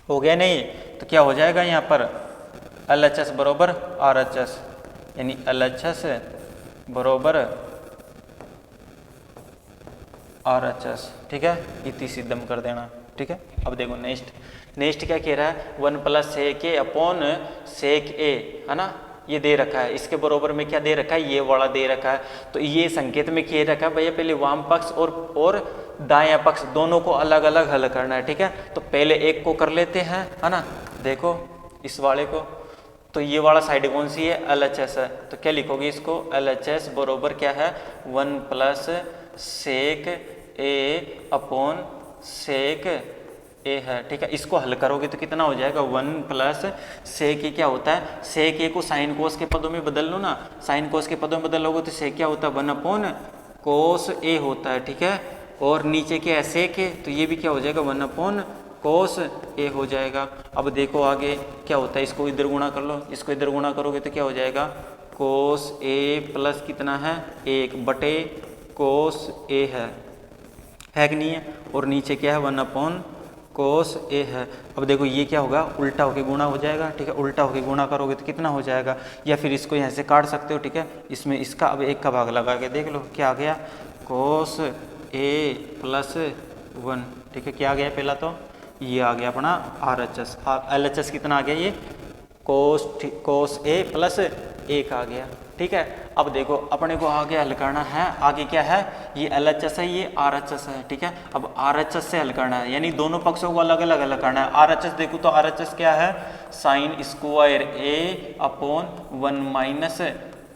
हो गया नहीं, तो क्या हो जाएगा यहाँ पर LHS बरोबर RHS, यानी LHS बरोबर RHS, ठीक है, इतनी सिद्धम कर देना, ठीक है। अब देखो नेक्स्ट क्या कह रहा है 1 + sec A upon sec A, है ना, ये दे रखा है, इसके बरोबर में क्या दे रखा है ये वाला दे रखा है। तो ये संकेत में कह रखा है भैया पहले वाम पक्ष और दायां पक्ष दोनों को अलग अलग हल करना है, ठीक है। तो पहले एक को कर लेते हैं, है ना, देखो इस वाले को, तो ये वाला साइड कौन सी है LHS है, तो क्या लिखोगे इसको LHS बरोबर क्या है 1 + sec A अपॉन sec ए है, ठीक है। इसको हल करोगे तो कितना हो जाएगा 1 प्लस सेक ए क्या होता है, सेक ए को साइन कोस के पदों में बदल लो ना, साइन कोस के पदों में बदलोगे तो सेक क्या होता है 1 अपॉन कोस ए होता है, ठीक है। और नीचे क्या है सेक है, तो ये भी क्या हो जाएगा 1 अपॉन कोस ए हो जाएगा। अब देखो आगे क्या होता है, इसको इधर गुणा कर लो, इसको इधर गुणा करोगे तो क्या हो जाएगा कोस ए प्लस कितना है 1 बटे कोस ए है कि नहीं है, और नीचे क्या है 1 अपॉन कोस ए है। अब देखो ये क्या होगा उल्टा होके गुणा हो जाएगा, ठीक है। उल्टा होके गुणा करोगे तो कितना हो जाएगा, या फिर इसको यहाँ से काट सकते हो, ठीक है। इसमें इसका अब 1 का भाग लगा के देख लो क्या आ गया कोस ए प्लस 1, ठीक है। क्या आ गया पहला तो ये आ गया अपना RHS, LHS कितना आ गया ये कोस ए प्लस 1 आ गया, ठीक है। अब देखो अपने को आगे हल करना है, आगे क्या है ये LHS है ये RHS है, ठीक है। अब RHS से हल करना है, यानी दोनों पक्षों को अलग अलग हल करना है। RHS देखो तो RHS क्या है साइन स्क्वायर ए अपॉन 1 माइनस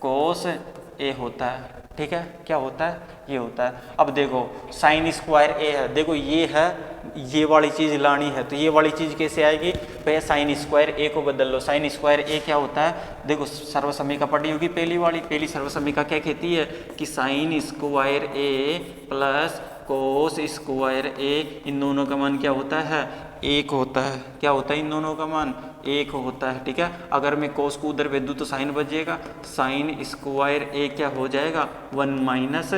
कोस ए होता है, ठीक है। क्या होता है ये होता है। अब देखो साइन स्क्वायर ए है, देखो ये है ये वाली चीज़ लानी है, तो ये वाली चीज़ कैसे आएगी भैया साइन स्क्वायर ए को बदल लो। साइन स्क्वायर ए क्या होता है, देखो सर्वसमीका पढ़ी होगी पहली वाली, पहली सर्वसमीका क्या कहती है कि साइन स्क्वायर ए प्लस कोस स्क्वायर ए, इन दोनों का मान क्या होता है 1 होता है। क्या होता है इन दोनों का मान 1 होता है, ठीक है। अगर मैं कोस को उधर भेज दूँ तो साइन बचेगा, साइन स्क्वायर ए क्या हो जाएगा 1 माइनस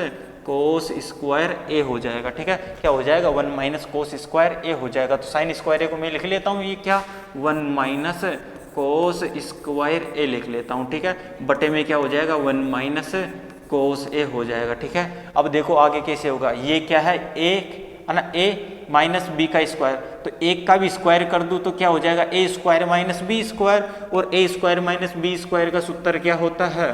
कोस स्क्वायर ए हो जाएगा, ठीक है। क्या हो जाएगा 1 माइनस कोस स्क्वायर ए हो जाएगा। तो साइन स्क्वायर ए को मैं लिख लेता हूँ ये क्या 1 माइनस कोस स्क्वायर ए लिख लेता हूँ, ठीक है। बटे में क्या हो जाएगा 1 माइनस कोस ए हो जाएगा, ठीक है। अब देखो आगे कैसे होगा, ये क्या है एक है ना ए माइनस बी का स्क्वायर, तो एक का भी स्क्वायर कर दूँ तो क्या हो जाएगा ए स्क्वायर माइनस बी स्क्वायर, और ए स्क्वायर माइनस बी स्क्वायर का सूत्र क्या होता है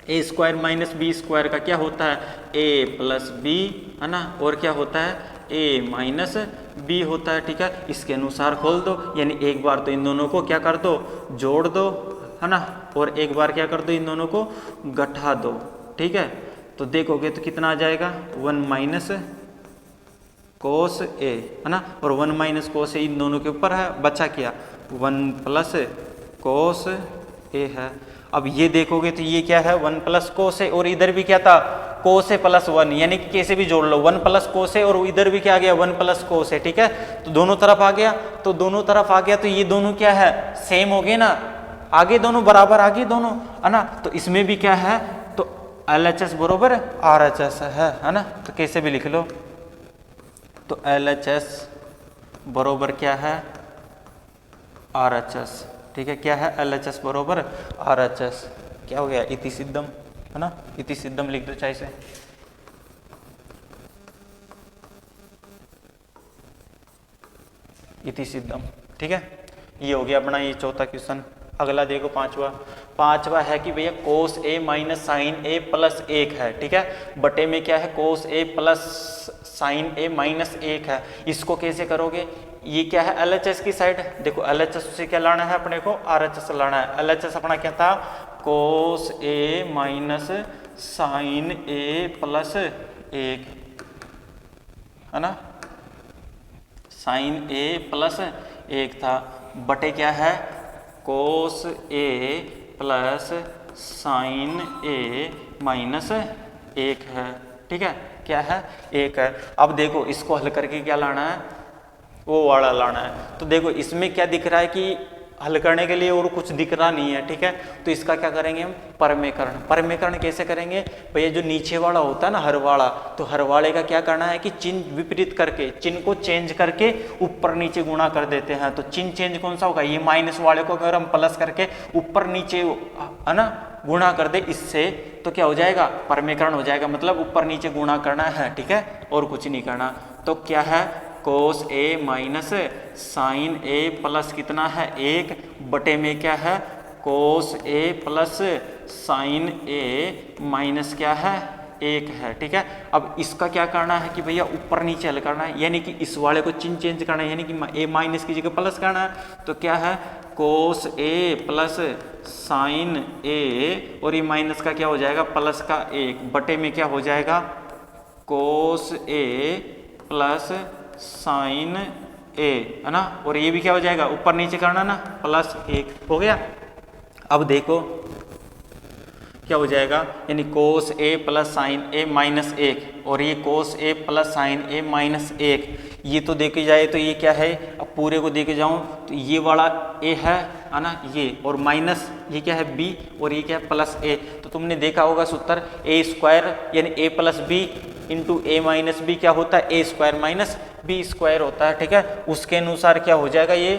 a square minus b square का क्या होता है ए प्लस बी, है ना, और क्या होता है ए माइनस बी होता है, ठीक है। इसके अनुसार खोल दो, यानी एक बार तो इन दोनों को क्या कर दो जोड़ दो, है ना, और एक बार क्या कर दो इन दोनों को घटा दो, ठीक है। तो देखोगे तो कितना आ जाएगा 1 माइनस कोस ए, है ना, और 1 माइनस कोस ए इन दोनों के ऊपर है, बचा क्या 1 प्लस कोस ए है। अब ये देखोगे तो ये क्या है 1 प्लस कोस ए, और इधर भी क्या था कोस ए प्लस 1, यानी कि कैसे भी जोड़ लो 1 प्लस कोस ए, और इधर भी क्या आ गया 1 प्लस कोस ए, ठीक है। तो दोनों तरफ आ गया, तो दोनों तरफ आ गया तो ये दोनों क्या है सेम हो गए ना, आगे दोनों बराबर आगे दोनों, है ना। तो इसमें भी क्या है तो LHS बरोबर RHS है ना। तो कैसे भी लिख लो, तो LHS बरोबर क्या है RHS, ठीक है। क्या है LHS बरोबर RHS, क्या हो गया इति सिद्धम, है ना, इति सिद्धम लिख दो चाहे से। इति सिद्धम, ठीक है। ये हो गया अपना ये चौथा क्वेश्चन। अगला देखो पांचवा है कि भैया कोस ए माइनस साइन ए प्लस 1 है, ठीक है। बटे में क्या है कोस ए प्लस साइन ए माइनस 1 है। इसको कैसे करोगे, ये क्या है LHS की साइड, देखो LHS से क्या लाना है अपने को RHS लाना है। LHS अपना क्या था कोस ए माइनस साइन ए प्लस 1, है ना, साइन ए प्लस 1 था, बटे क्या है कोस ए प्लस साइन ए माइनस 1 है, ठीक है। क्या है 1 है। अब देखो इसको हल करके क्या लाना है वो वाला लाना है। तो देखो इसमें क्या दिख रहा है कि हल करने के लिए और कुछ दिख रहा नहीं है, ठीक है। तो इसका क्या करेंगे हम परमेकरण। परमेकरण कैसे करेंगे भैया, जो नीचे वाला होता है ना हर वाला, तो हर वाले का क्या करना है कि चिन्ह विपरीत करके, चिन्ह को चेंज करके ऊपर नीचे गुणा कर देते हैं। तो चिन्ह चेंज कौन सा होगा, ये माइनस वाले को अगर हम प्लस करके ऊपर नीचे है ना गुणा कर दे इससे, तो क्या हो जाएगा परमेकरण हो जाएगा, मतलब ऊपर नीचे गुणा करना है, ठीक है, और कुछ नहीं करना। तो क्या है कोस ए माइनस साइन ए प्लस कितना है 1, बटे में क्या है कोस ए प्लस साइन ए माइनस क्या है 1 है, ठीक है। अब इसका क्या करना है कि भैया ऊपर नीचे हल करना है, यानी कि इस वाले को चिन्ह चेंज करना है, यानी कि ए माइनस की जगह प्लस करना है। तो क्या है कोस ए प्लस साइन ए, और ये माइनस का क्या हो जाएगा प्लस का 1, बटे में क्या हो जाएगा कोस ए प्लस साइन ए, है ना, और ये भी क्या हो जाएगा, ऊपर नीचे करना ना, +1 हो गया। अब देखो क्या हो जाएगा, यानी cos a plus sine a -1 और ये cos a plus sine a -1, ये तो देखे जाए तो ये क्या है, अब पूरे को देखे जाऊं तो ये वाला a है ना, ये और माइनस ये क्या है b और ये क्या है +a। तो तुमने देखा होगा सूत्र a² यानी a plus B into a minus b क्या होता है, a² - b² होता है, ठीक है। उसके अनुसार क्या हो जाएगा, ये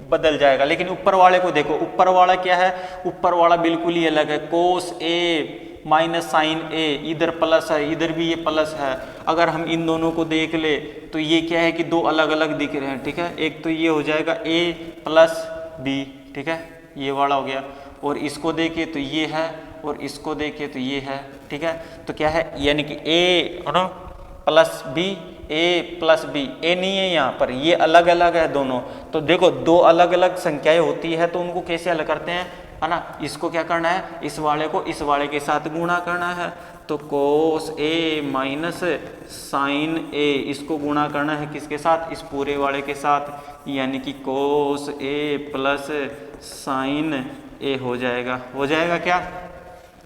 बदल जाएगा। लेकिन ऊपर वाले को देखो, ऊपर वाला क्या है, ऊपर वाला बिल्कुल ही अलग है, cos a minus sine a, इधर प्लस है, इधर भी ये प्लस है। अगर हम इन दोनों को देख ले तो ये क्या है कि दो अलग अलग दिख रहे हैं, ठीक है। एक तो ये हो जाएगा a प्लस b, ठीक है, ये वाला हो गया, और इसको देखे तो ये है और इसको देखे तो ये है, ठीक है। तो क्या है, यानी कि a है ना plus b, a plus B, A नहीं है यहाँ पर, ये अलग अलग है दोनों। तो देखो दो अलग अलग संख्याएं होती है तो उनको कैसे हल करते हैं, है ना, इसको क्या करना है, इस वाले को इस वाले के साथ गुणा करना है। तो cos a minus sine a, इसको गुणा करना है किसके साथ, इस पूरे वाले के साथ, यानी कि cos a plus sine a हो जाएगा क्या।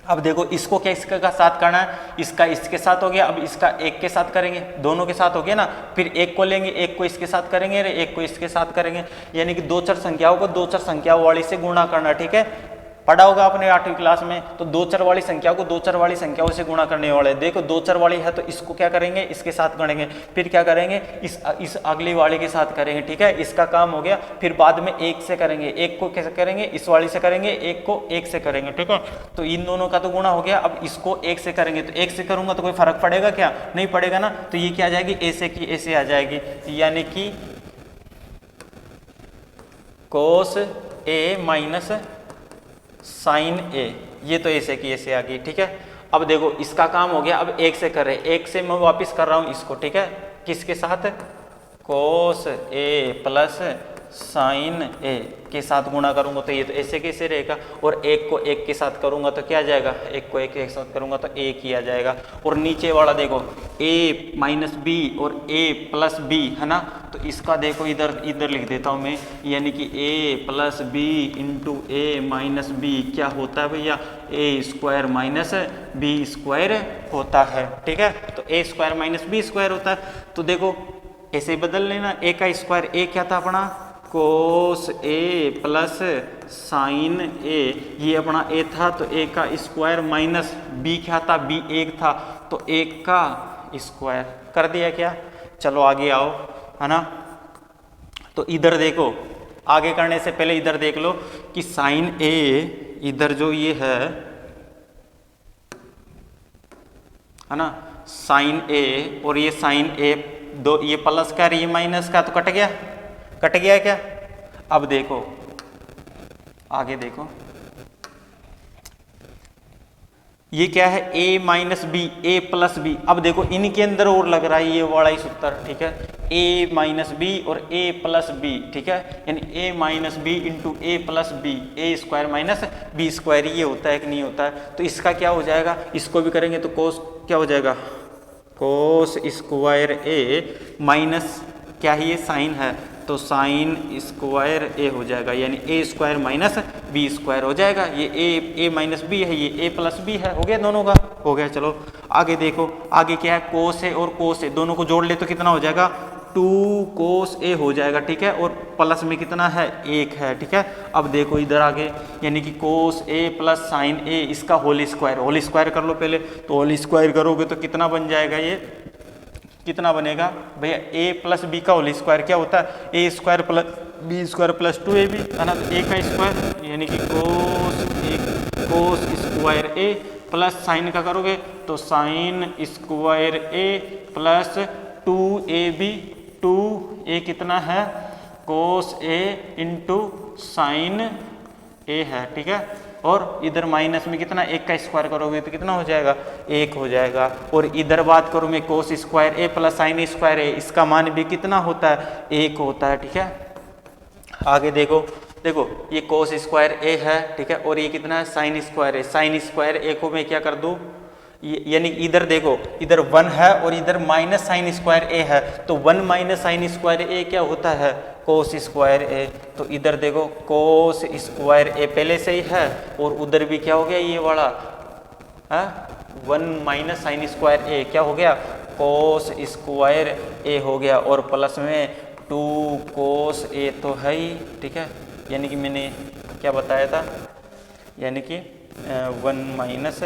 अब देखो इसको क्या इसका का साथ करना है, इसका इसके साथ हो गया, अब इसका एक के साथ करेंगे, दोनों के साथ हो गया ना, फिर एक को लेंगे, एक को इसके साथ करेंगे, एक को इसके साथ करेंगे, यानी कि दो चर संख्याओं को दो चर संख्याओं वाली से गुणा करना, ठीक है। पढ़ा होगा आपने 8वीं क्लास में, तो दो चर वाली संख्या को दो चर वाली संख्याओं से गुणा करने वाले। देखो दो चर वाली है तो इसको क्या करेंगे, इसके साथ गणेंगे, फिर क्या करेंगे, इस अगली वाले के साथ करेंगे, ठीक है। इसका काम हो गया, फिर बाद में एक से करेंगे, एक को कैसे करेंगे, इस वाली से करेंगे, एक को एक से करेंगे, ठीक है। तो इन दोनों का तो गुणा हो गया, अब इसको एक से करेंगे, तो एक से करूंगा तो कोई फर्क पड़ेगा क्या, नहीं पड़ेगा ना। तो ये क्या आ जाएगी, ऐसे की ऐसे आ जाएगी, यानी कि cos a minus sine a, ये तो ऐसे की ऐसे आ गई, ठीक है। अब देखो इसका काम हो गया, अब एक से कर रहे, एक से मैं वापस कर रहा हूं इसको, ठीक है, किसके साथ, cos a plus sine a के साथ गुणा करूंगा तो ये तो ऐसे कैसे रहेगा, और एक को एक के साथ करूंगा तो क्या आ जाएगा, एक को एक के साथ करूंगा तो एक ही आ जाएगा। और नीचे वाला देखो a माइनस बी और a प्लस बी, है ना, तो इसका देखो इधर लिख देता हूं मैं, यानी कि a plus B into a minus b क्या होता है भैया, a² माइनस b² होता है, ठीक है। तो a² माइनस b² होता है। तो देखो ऐसे बदल लेना, a का स्क्वायर, a क्या था अपना cos a plus sine a, ये अपना a था, तो a का स्क्वायर माइनस b क्या था, b 1 था, तो 1 का स्क्वायर कर दिया क्या। चलो आगे आओ, है ना। तो इधर देखो, आगे करने से पहले इधर देख लो कि साइन a, इधर जो ये है ना, साइन a और ये साइन a, दो ये प्लस का ये माइनस का, तो कट गया क्या। अब देखो आगे देखो, ये क्या है, a minus b, a plus b. अब देखो इनके अंदर और लग रहा है ये वाला ही सूत्र, ठीक है, a माइनस बी और a प्लस बी, ठीक है, यानी a minus B into a plus b, a² minus b², ये होता है कि नहीं होता है। तो इसका क्या हो जाएगा, इसको भी करेंगे तो cos क्या हो जाएगा, cos² a माइनस क्या है, ये साइन है, तो साइन स्क्वायर a हो जाएगा, यानी a² माइनस b² हो जाएगा। ये a माइनस बी है, ये a प्लस बी है, हो गया, दोनों का हो गया। चलो आगे देखो, आगे क्या है, cos a और cos a दोनों को जोड़ ले तो कितना हो जाएगा, 2 cos a हो जाएगा, ठीक है, और प्लस में कितना है, 1 है, ठीक है। अब देखो इधर आगे, यानी कि cos a plus sine a, इसका होल स्क्वायर कर लो पहले, तो होल स्क्वायर करोगे तो कितना बन जाएगा, ये कितना बनेगा भैया, a प्लस बी का होल स्क्वायर क्या होता है, a² plus b² plus 2ab, है ना। तो a का स्क्वायर यानी कि cos square a plus sign का करोगे तो sine square a plus 2ab, 2a कितना है, cos a into sine a है, ठीक है। और इधर माइनस में कितना, 1 का स्क्वायर करोगे तो कितना हो जाएगा, 1 हो जाएगा। और इधर बात करूँ मैं cos square a plus sign square a, इसका मान भी कितना होता है, 1 होता है, ठीक है। आगे देखो ये cos स्क्वायर a है, ठीक है, और ये कितना है, sign square a, sign square a को मैं क्या कर दूँ, यानी इधर देखो, इधर 1 है और इधर माइनस साइन स्क्वायर ए है, तो 1 माइनस साइन स्क्वायर ए क्या होता है, कोस स्क्वायर ए। तो इधर देखो कोस स्क्वायर ए पहले से ही है और उधर भी क्या हो गया ये वाला 1 माइनस साइन स्क्वायर ए क्या हो गया, कोस स्क्वायर ए हो गया, और प्लस में 2 कोस ए तो है ही, ठीक है। यानी कि मैंने क्या बताया था, यानी कि 1 माइनस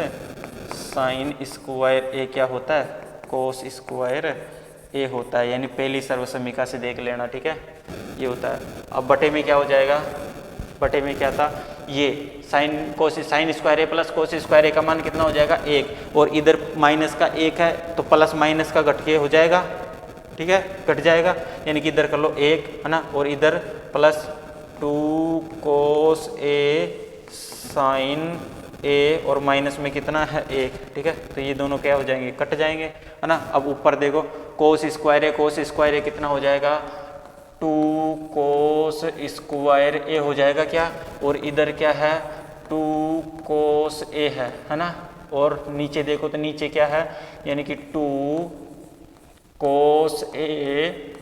साइन स्क्वायर ए क्या होता है, कोस स्क्वायर ए होता है, यानी पहली सर्वसमीका से देख लेना, ठीक है, ये होता है। अब बटे में क्या हो जाएगा, बटे में क्या था, ये साइन स्क्वायर ए प्लस कोस स्क्वायर ए का मान कितना हो जाएगा 1, और इधर माइनस का 1 है तो प्लस माइनस का घट के हो जाएगा, ठीक है, घट जाएगा, यानी कि इधर कर लो 1 है ना, और इधर प्लस 2 कोस ए साइन ए, और माइनस में कितना है 1, ठीक है। तो ये दोनों क्या हो जाएंगे, कट जाएंगे, है ना। अब ऊपर देखो कोस स्क्वायर ए कितना हो जाएगा, 2 कोस स्क्वायर ए हो जाएगा क्या, और इधर क्या है 2 कोस ए है ना, और नीचे देखो तो नीचे क्या है, यानी कि 2 कोस ए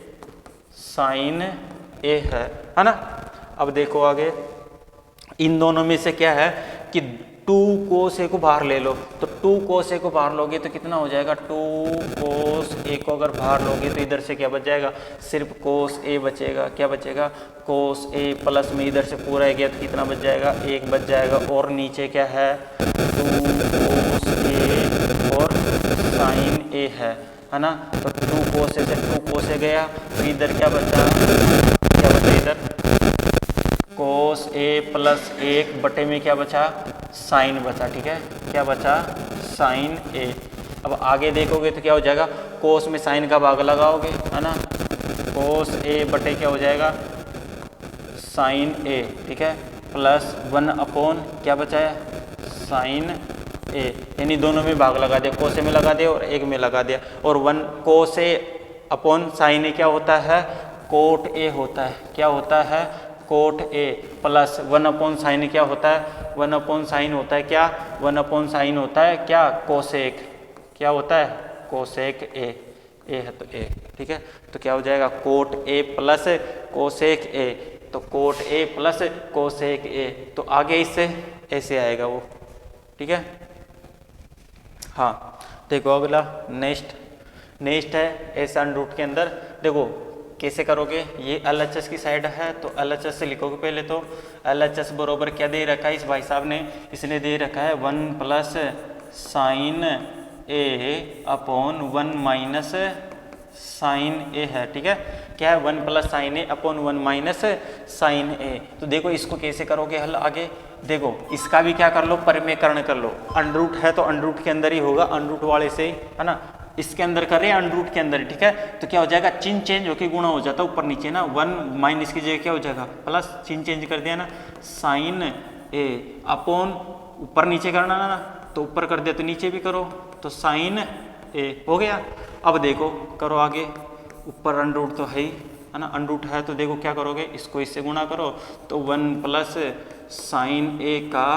साइन ए है ना। अब देखो आगे, इन दोनों में से क्या है कि 2 कोस ए को बाहर ले लो, तो 2 कोस ए को बाहर लोगे तो कितना हो जाएगा, 2 कोस ए को अगर बाहर लोगे तो इधर से क्या बच जाएगा, सिर्फ कोस ए बचेगा, क्या बचेगा, कोस ए, प्लस में इधर से पूरा गया तो कितना बच जाएगा, 1 बच जाएगा, और नीचे क्या है 2 कोस ए और साइन ए है ना। तो 2 कोस ए से 2 कोस ए गया तो इधर क्या बचा, इधर कोस ए प्लस 1 बटे में क्या बचा, साइन बचा, ठीक है, क्या बचा, साइन ए। अब आगे देखोगे तो क्या हो जाएगा, कोस में साइन का भाग लगाओगे, है ना, कोस ए बटे क्या हो जाएगा, साइन ए, ठीक है, प्लस 1 अपॉन क्या बचा है, साइन ए, यानी दोनों में भाग लगा दिया, कोस ए में लगा दिया और 1 में लगा दिया, और 1 कोस ए अपॉन साइन ए क्या होता है, कोट ए होता है, क्या होता है, coat A, plus 1 upon sine क्या होता है, 1 अपॉन साइन होता है क्या, 1 अपॉन साइन होता है क्या, कोसेक, क्या होता है, कोसेक ए है तो ए, ठीक है। तो क्या हो जाएगा, cot A plus cosec A, तो cot A plus cosec A, तो आगे इससे ऐसे आएगा वो, ठीक है। हाँ देखो अगला नेक्स्ट है एस अंडर रूट के अंदर, देखो कैसे करोगे, ये LHS की साइड है तो LHS से लिखोगे पहले, तो LHS बरोबर क्या दे रखा है इस भाई साहब ने, इसने दे रखा है 1 प्लस साइन ए अपॉन 1 माइनस साइन ए है, ठीक है, क्या है 1 प्लस साइन ए अपॉन 1 माइनस साइन ए। तो देखो इसको कैसे करोगे हल, आगे देखो इसका भी क्या कर लो, परिमेयकरण कर लो, अंडर रूट है तो अंडर रूट के अंदर ही होगा, अंडर रूट वाले से ही, है ना, इसके अंदर कर रहे हैं अंडर रूट के अंदर, ठीक है। तो क्या हो जाएगा, चिन्ह चेंज होके गुणा हो जाता है ऊपर नीचे ना, 1 माइनस की जगह क्या हो जाएगा प्लस, चिन्ह चेंज कर दिया ना, साइन ए अपॉन ऊपर नीचे करना ना, तो ऊपर कर दिया तो नीचे भी करो, तो साइन ए हो गया। अब देखो करो आगे, ऊपर अंडर रूट तो है ना, अंडर रूट है तो देखो क्या करोगे, इसको इससे गुणा करो, तो 1 प्लस साइन ए का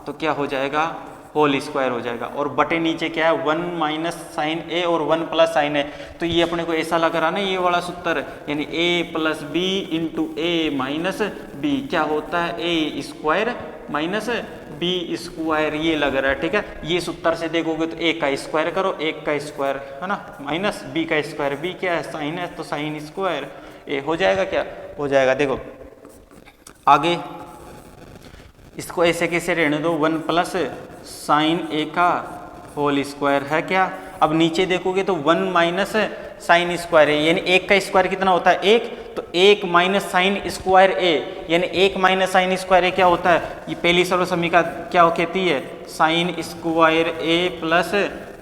तो क्या हो जाएगा, होल स्क्वायर हो जाएगा, और बटे नीचे क्या है 1 माइनस साइन ए और 1 प्लस साइन ए, तो ये अपने को ऐसा लग रहा ना ये वाला सूत्र, यानी a plus B into a minus b, क्या होता है a square minus b square, ये लग रहा है, ठीक है। ये सूत्र से देखोगे तो a का स्क्वायर करो, 1 का स्क्वायर है ना, माइनस b का स्क्वायर, b क्या है साइन है तो साइन स्क्वायर a हो जाएगा, क्या हो जाएगा। देखो आगे इसको ऐसे कैसे रहने दो, 1 प्लस साइन ए का होल स्क्वायर है क्या, अब नीचे देखोगे तो 1 माइनस साइन स्क्वायर है, यानी 1 का स्क्वायर कितना होता है 1, तो 1 माइनस साइन स्क्वायर ए, यानी 1 माइनस साइन स्क्वायर ए क्या होता है, ये पहली सर्वसमीका क्या कहती है, साइन स्क्वायर ए प्लस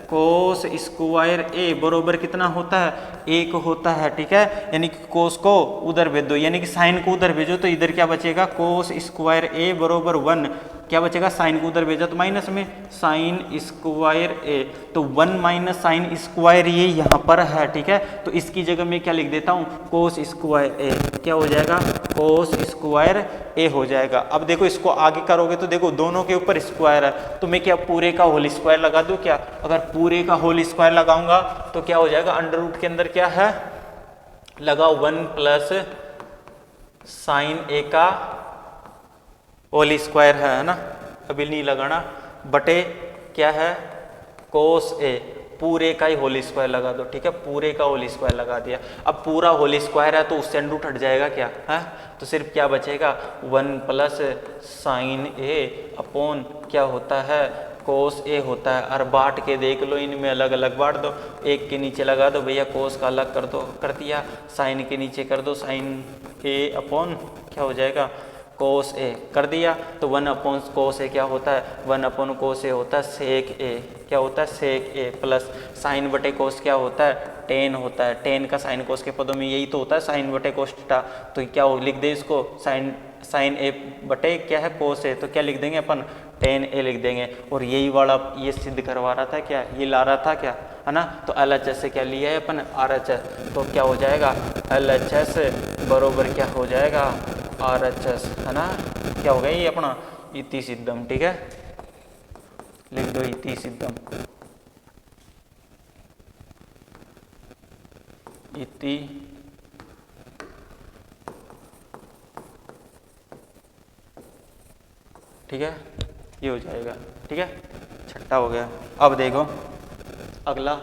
कोस स्क्वायर ए बरोबर कितना होता है एक होता है, ठीक है, यानी कि कोस को उधर भेज दो, यानी कि साइन को उधर भेजो तो इधर क्या बचेगा, कोस स्क्वायर ए बरोबर 1, क्या बचेगा, साइन को उधर भेजा तो माइनस में साइन स्क्वायर ए, तो 1 माइनस साइन स्क्वायर ये यहाँ पर है, ठीक है, तो इसकी जगह मैं क्या लिख देता हूँ, कोस स्क्वायर ए, क्या हो जाएगा, कोस स्क्वायर ए हो जाएगा। अब देखो इसको आगे करोगे तो देखो दोनों के ऊपर स्क्वायर है, तो मैं क्या पूरे का होल स्क्वायर लगा दूं क्या, अगर पूरे का होल स्क्वायर लगाऊंगा तो क्या हो जाएगा, अंडर रूट के अंदर क्या है, लगाओ 1 प्लस साइन ए का होल स्क्वायर है ना, अभी नहीं लगाना, बटे क्या है, कोस ए, पूरे का ही होल स्क्वायर लगा दो, ठीक है, पूरे का होल स्क्वायर लगा दिया। अब पूरा होल स्क्वायर है तो उससे अंडर रूट हट जाएगा क्या है, तो सिर्फ क्या बचेगा, 1 प्लस साइन ए अपॉन क्या होता है, कोस ए होता है। और बांट के देख लो, इनमें अलग अलग बांट दो, एक के नीचे लगा दो भैया कोस का अलग कर दो, कर दिया, साइन के नीचे कर दो साइन ए अपॉन क्या हो जाएगा, कोस ए, कर दिया, तो 1 अपॉन कोस ए क्या होता है, 1 अपॉन कोस ए होता है सेक ए, क्या होता है, सेक ए, प्लस साइन बटे कोस क्या होता है, टेन होता है, टेन का साइन कोस के पदों में यही तो होता है, साइन बटे कोस थीटा, तो क्या हो, लिख दे इसको, साइन ए बटे क्या है, कोस ए, तो क्या लिख देंगे अपन, टेन ए लिख देंगे। और यही वाला ये सिद्ध करवा रहा था क्या, ये ला रहा था क्या, है ना, तो LHS से क्या लिया है अपन, RHS, तो क्या हो जाएगा, LHS बरोबर क्या हो जाएगा, RHS, है ना, क्या हो गया ये अपना इति सिद्धम, ठीक है, लिख दो इति सिद्धम, इति ठीक है, ये हो जाएगा, ठीक है, छठा हो गया। अब देखो अगला,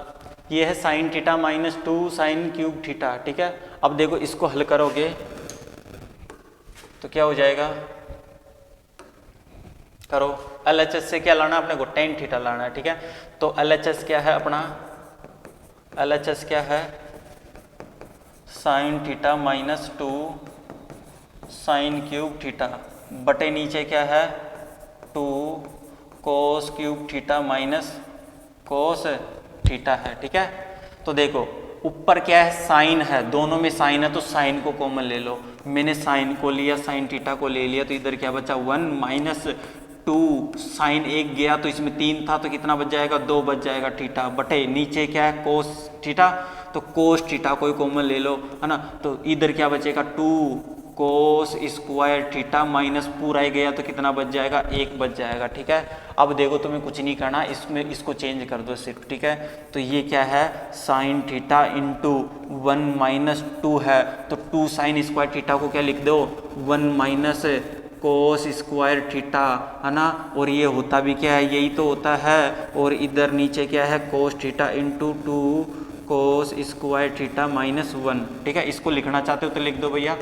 ये है sine theta minus 2 sine cube theta, ठीक है, अब देखो इसको हल करोगे तो क्या हो जाएगा, करो, LHS से क्या लाना अपने को, टेन थीटा लाना है, ठीक है, तो LHS क्या है अपना, LHS क्या है, sine theta minus 2 sine cube theta बटे नीचे क्या है, 2 cos cube theta minus cos theta है, ठीक है, तो देखो ऊपर क्या है, साइन है, दोनों में साइन है तो साइन को कॉमन ले लो, मैंने साइन को लिया, साइन थीटा को ले लिया, तो इधर क्या बचा, 1 माइनस 2, साइन एक गया तो इसमें 3 था तो कितना बच जाएगा, 2 बच जाएगा थीटा, बटे नीचे क्या है, कोस थीटा, तो कोस थीटा को ही कॉमन ले लो, है ना, तो इधर क्या बचेगा, 2 कोस स्क्वायर थीटा माइनस पूरा ही गया तो कितना बच जाएगा, 1 बच जाएगा, ठीक है। अब देखो तुम्हें कुछ नहीं करना, इसमें इसको चेंज कर दो सिर्फ, ठीक है, तो ये क्या है, साइन थीटा इंटू 1 माइनस 2 है, तो 2 साइन स्क्वायर थीटा को क्या लिख दो, 1 माइनस कोस स्क्वायर थीटा, है ना, और ये होता भी क्या है, यही तो होता है, और इधर नीचे क्या है, कोस थीटा इंटू 2 कोस स्क्वायर थीटा माइनस 1, ठीक है, इसको लिखना चाहते हो तो लिख दो भैया,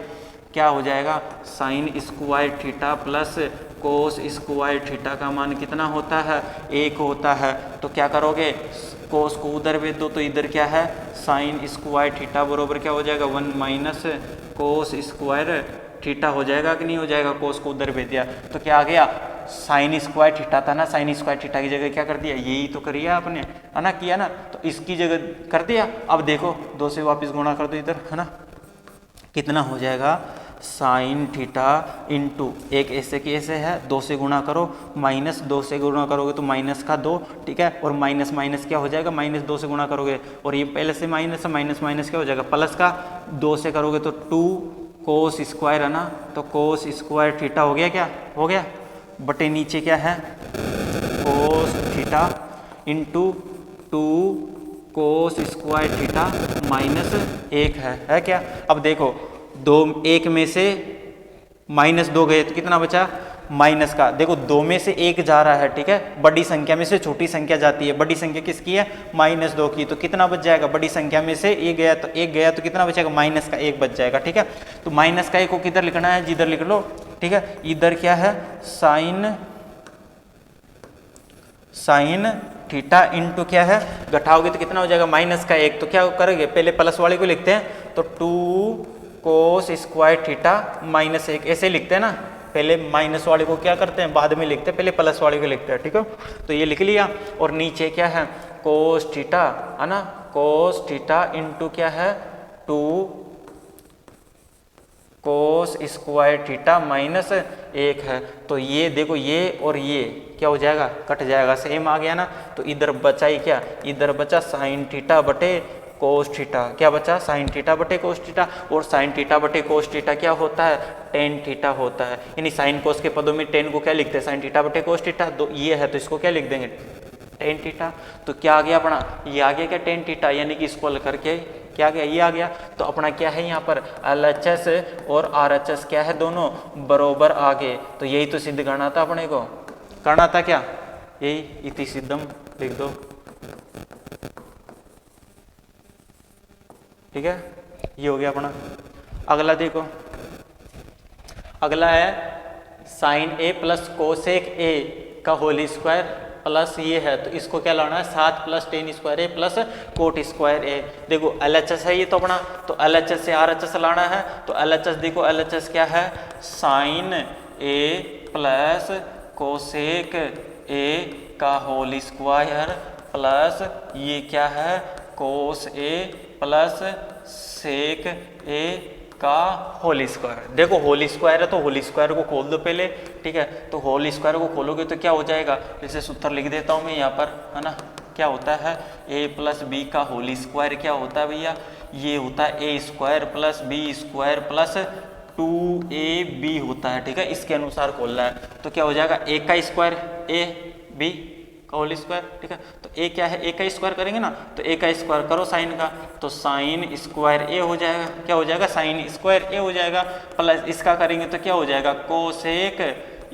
क्या हो जाएगा, sign square theta plus cos square theta का मान कितना होता है, 1 होता है, तो क्या करोगे, कोस को उधर भेज दो, तो इधर क्या है, साइन स्क्वायर थीटा बरोबर क्या हो जाएगा, 1 माइनस कोस स्क्वायर थीटा हो जाएगा कि नहीं हो जाएगा, कोस को उधर भेज दिया तो क्या आ गया, साइन स्क्वायर थीटा था ना, साइन स्क्वायर थीटा की जगह क्या कर दिया, यही तो करिए आपने, है ना, किया ना, तो इसकी जगह कर दिया। अब देखो 2 से वापस गुणा कर दो इधर, है ना, कितना हो जाएगा, साइन थीटा इंटू एक ऐसे की ऐसे है, 2 से गुणा करो, माइनस 2 से गुणा करोगे तो माइनस का 2, ठीक है, और माइनस माइनस क्या हो जाएगा, माइनस 2 से गुणा करोगे, और ये पहले से माइनस है, माइनस माइनस क्या हो जाएगा, प्लस का 2 से करोगे तो 2 कोस स्क्वायर, है ना, तो कोस स्क्वायर थीटा हो गया, क्या हो गया, बटे नीचे क्या है, कोस थीटा इंटू 2 कोस स्क्वायर थीटा माइनस 1 है क्या। अब देखो 2 1 में से माइनस 2 गए तो कितना बचा, माइनस का, देखो 2 में से 1 जा रहा है, ठीक है, बड़ी संख्या में से छोटी संख्या जाती है, बड़ी संख्या किसकी है, माइनस 2 की, तो कितना बच जाएगा, बड़ी संख्या में से 1 गया तो कितना बचेगा, माइनस का 1 बच जाएगा, ठीक है, तो माइनस का 1 को किधर लिखना है, जिधर लिख लो, ठीक है, इधर क्या है, साइन थीटा इंटू क्या है, घटाओगे तो कितना हो जाएगा, माइनस का 1, तो क्या करोगे, पहले प्लस वाले को लिखते हैं, तो 2 कोस स्क्वायर थीटा माइनस 1 ऐसे लिखते हैं ना, पहले माइनस वाले को क्या करते हैं, बाद में लिखते हैं, पहले प्लस वाले को लिखते हैं, ठीक है, तो ये लिख लिया, और नीचे क्या है, कोस थीटा, है ना, कोस थीटा इंटू क्या है 2 कोस स्क्वायर थीटा माइनस 1 है। तो ये देखो ये और ये क्या हो जाएगा, कट जाएगा, सेम आ गया ना। तो इधर बचा ही क्या, इधर बचा साइन थीटा बटे कोस थीटा। क्या बचा, साइन थीटा बटे कोस थीटा। और साइन थीटा बटे कोस थीटा क्या होता है, टेन थीटा होता है। यानी साइन कोस के पदों में टेन को क्या लिखते हैं, साइन थीटा बटे कोस थीटा। तो ये है तो इसको क्या लिख देंगे, टेन थीटा। तो क्या आ गया अपना, ये आ गया क्या टेन थीटा, यानी कि इसको हल करके क्या आ गया, ये आ गया। तो अपना क्या है यहाँ पर LHS और RHS क्या है, दोनों बरोबर आ गए। तो यही तो सिद्ध करना था अपने को, करना था क्या, यही इति सिद्धम लिख दो, ठीक है। ये हो गया अपना। अगला देखो, अगला है sine a plus cosec a का होल स्क्वायर प्लस ये है। तो इसको क्या लाना है, 7 प्लस टेन स्क्वायर ए प्लस कोट स्क्वायर ए। देखो LHS है ये तो अपना, तो LHS से RHS लाना है। तो LHS देखो, LHS क्या है, sine a plus cosec a का होल स्क्वायर प्लस ये क्या है, कोस ए प्लस सेक ए का होल स्क्वायर। देखो होल स्क्वायर है तो होल स्क्वायर को खोल दो पहले, ठीक है। तो होल स्क्वायर को खोलोगे तो क्या हो जाएगा, जैसे सूत्र लिख देता हूँ मैं यहाँ पर, है ना। क्या होता है, a प्लस बी का होल स्क्वायर क्या होता है भैया, ये होता है a square plus B square plus 2ab होता है, ठीक है। इसके अनुसार खोलना है। तो क्या हो जाएगा, a का स्क्वायर a b का होल स्क्वायर, ठीक है। तो a क्या है, a का स्क्वायर करेंगे ना, तो a का स्क्वायर करो साइन का, तो साइन स्क्वायर a हो जाएगा। क्या हो जाएगा, साइन स्क्वायर a हो जाएगा। प्लस इसका करेंगे तो क्या हो जाएगा, कोसेक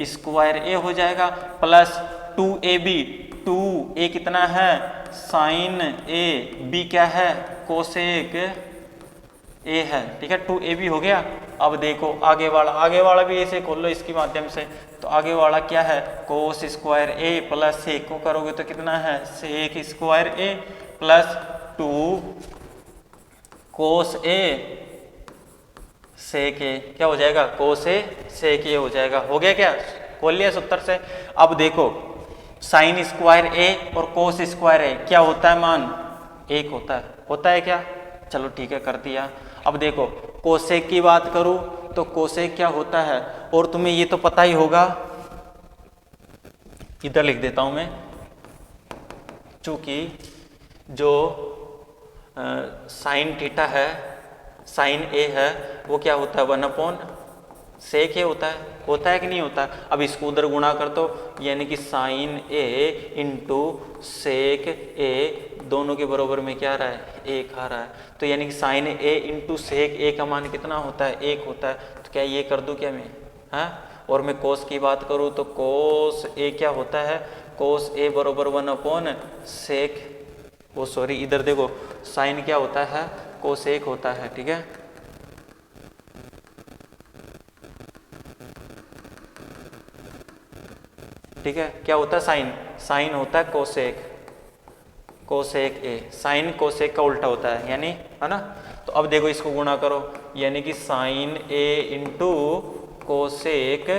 स्क्वायर a हो जाएगा प्लस 2ab। 2a कितना है, साइन a, b क्या है, कोसेक a है, ठीक है। 2ab हो गया। अब देखो आगे वाला भी ऐसे खोल लो इसके माध्यम से। तो आगे वाला क्या है, cos square a plus sec को करोगे तो कितना है, sec square a plus 2 cos a sec a, क्या हो जाएगा, कोस a सेक a हो जाएगा। हो गया क्या, खोल लिया सूत्र से। अब देखो साइन स्क्वायर a और कोस स्क्वायर a क्या होता है, मान 1 होता है क्या, चलो ठीक है कर दिया। अब देखो कोसेक की बात करूं तो कोसेक क्या होता है, और तुम्हें ये तो पता ही होगा, इधर लिख देता हूं मैं, चूंकि जो साइन थीटा है, साइन ए है, वो क्या होता है 1/सेक ए होता है कि नहीं होता। अब इसको उधर गुणा कर दो, यानी कि साइन ए इंटू सेक ए, दोनों के बराबर में क्या आ रहा है, 1 आ रहा है। तो यानी कि साइन ए इंटू सेक ए का मान कितना होता है, 1 होता है। तो क्या ये कर दूं क्या मैं, हाँ। और मैं कोस की बात करूं तो कोस ए क्या होता है, कोस ए बराबर 1/सेक, वो सॉरी इधर देखो साइन क्या होता है, कोसेक होता है, ठीक है। ठीक है, क्या होता है, साइन होता है कोसेक ए, साइन कोसेक का उल्टा होता है, यानी, है ना। तो अब देखो इसको गुणा करो, यानी कि sine a into cosec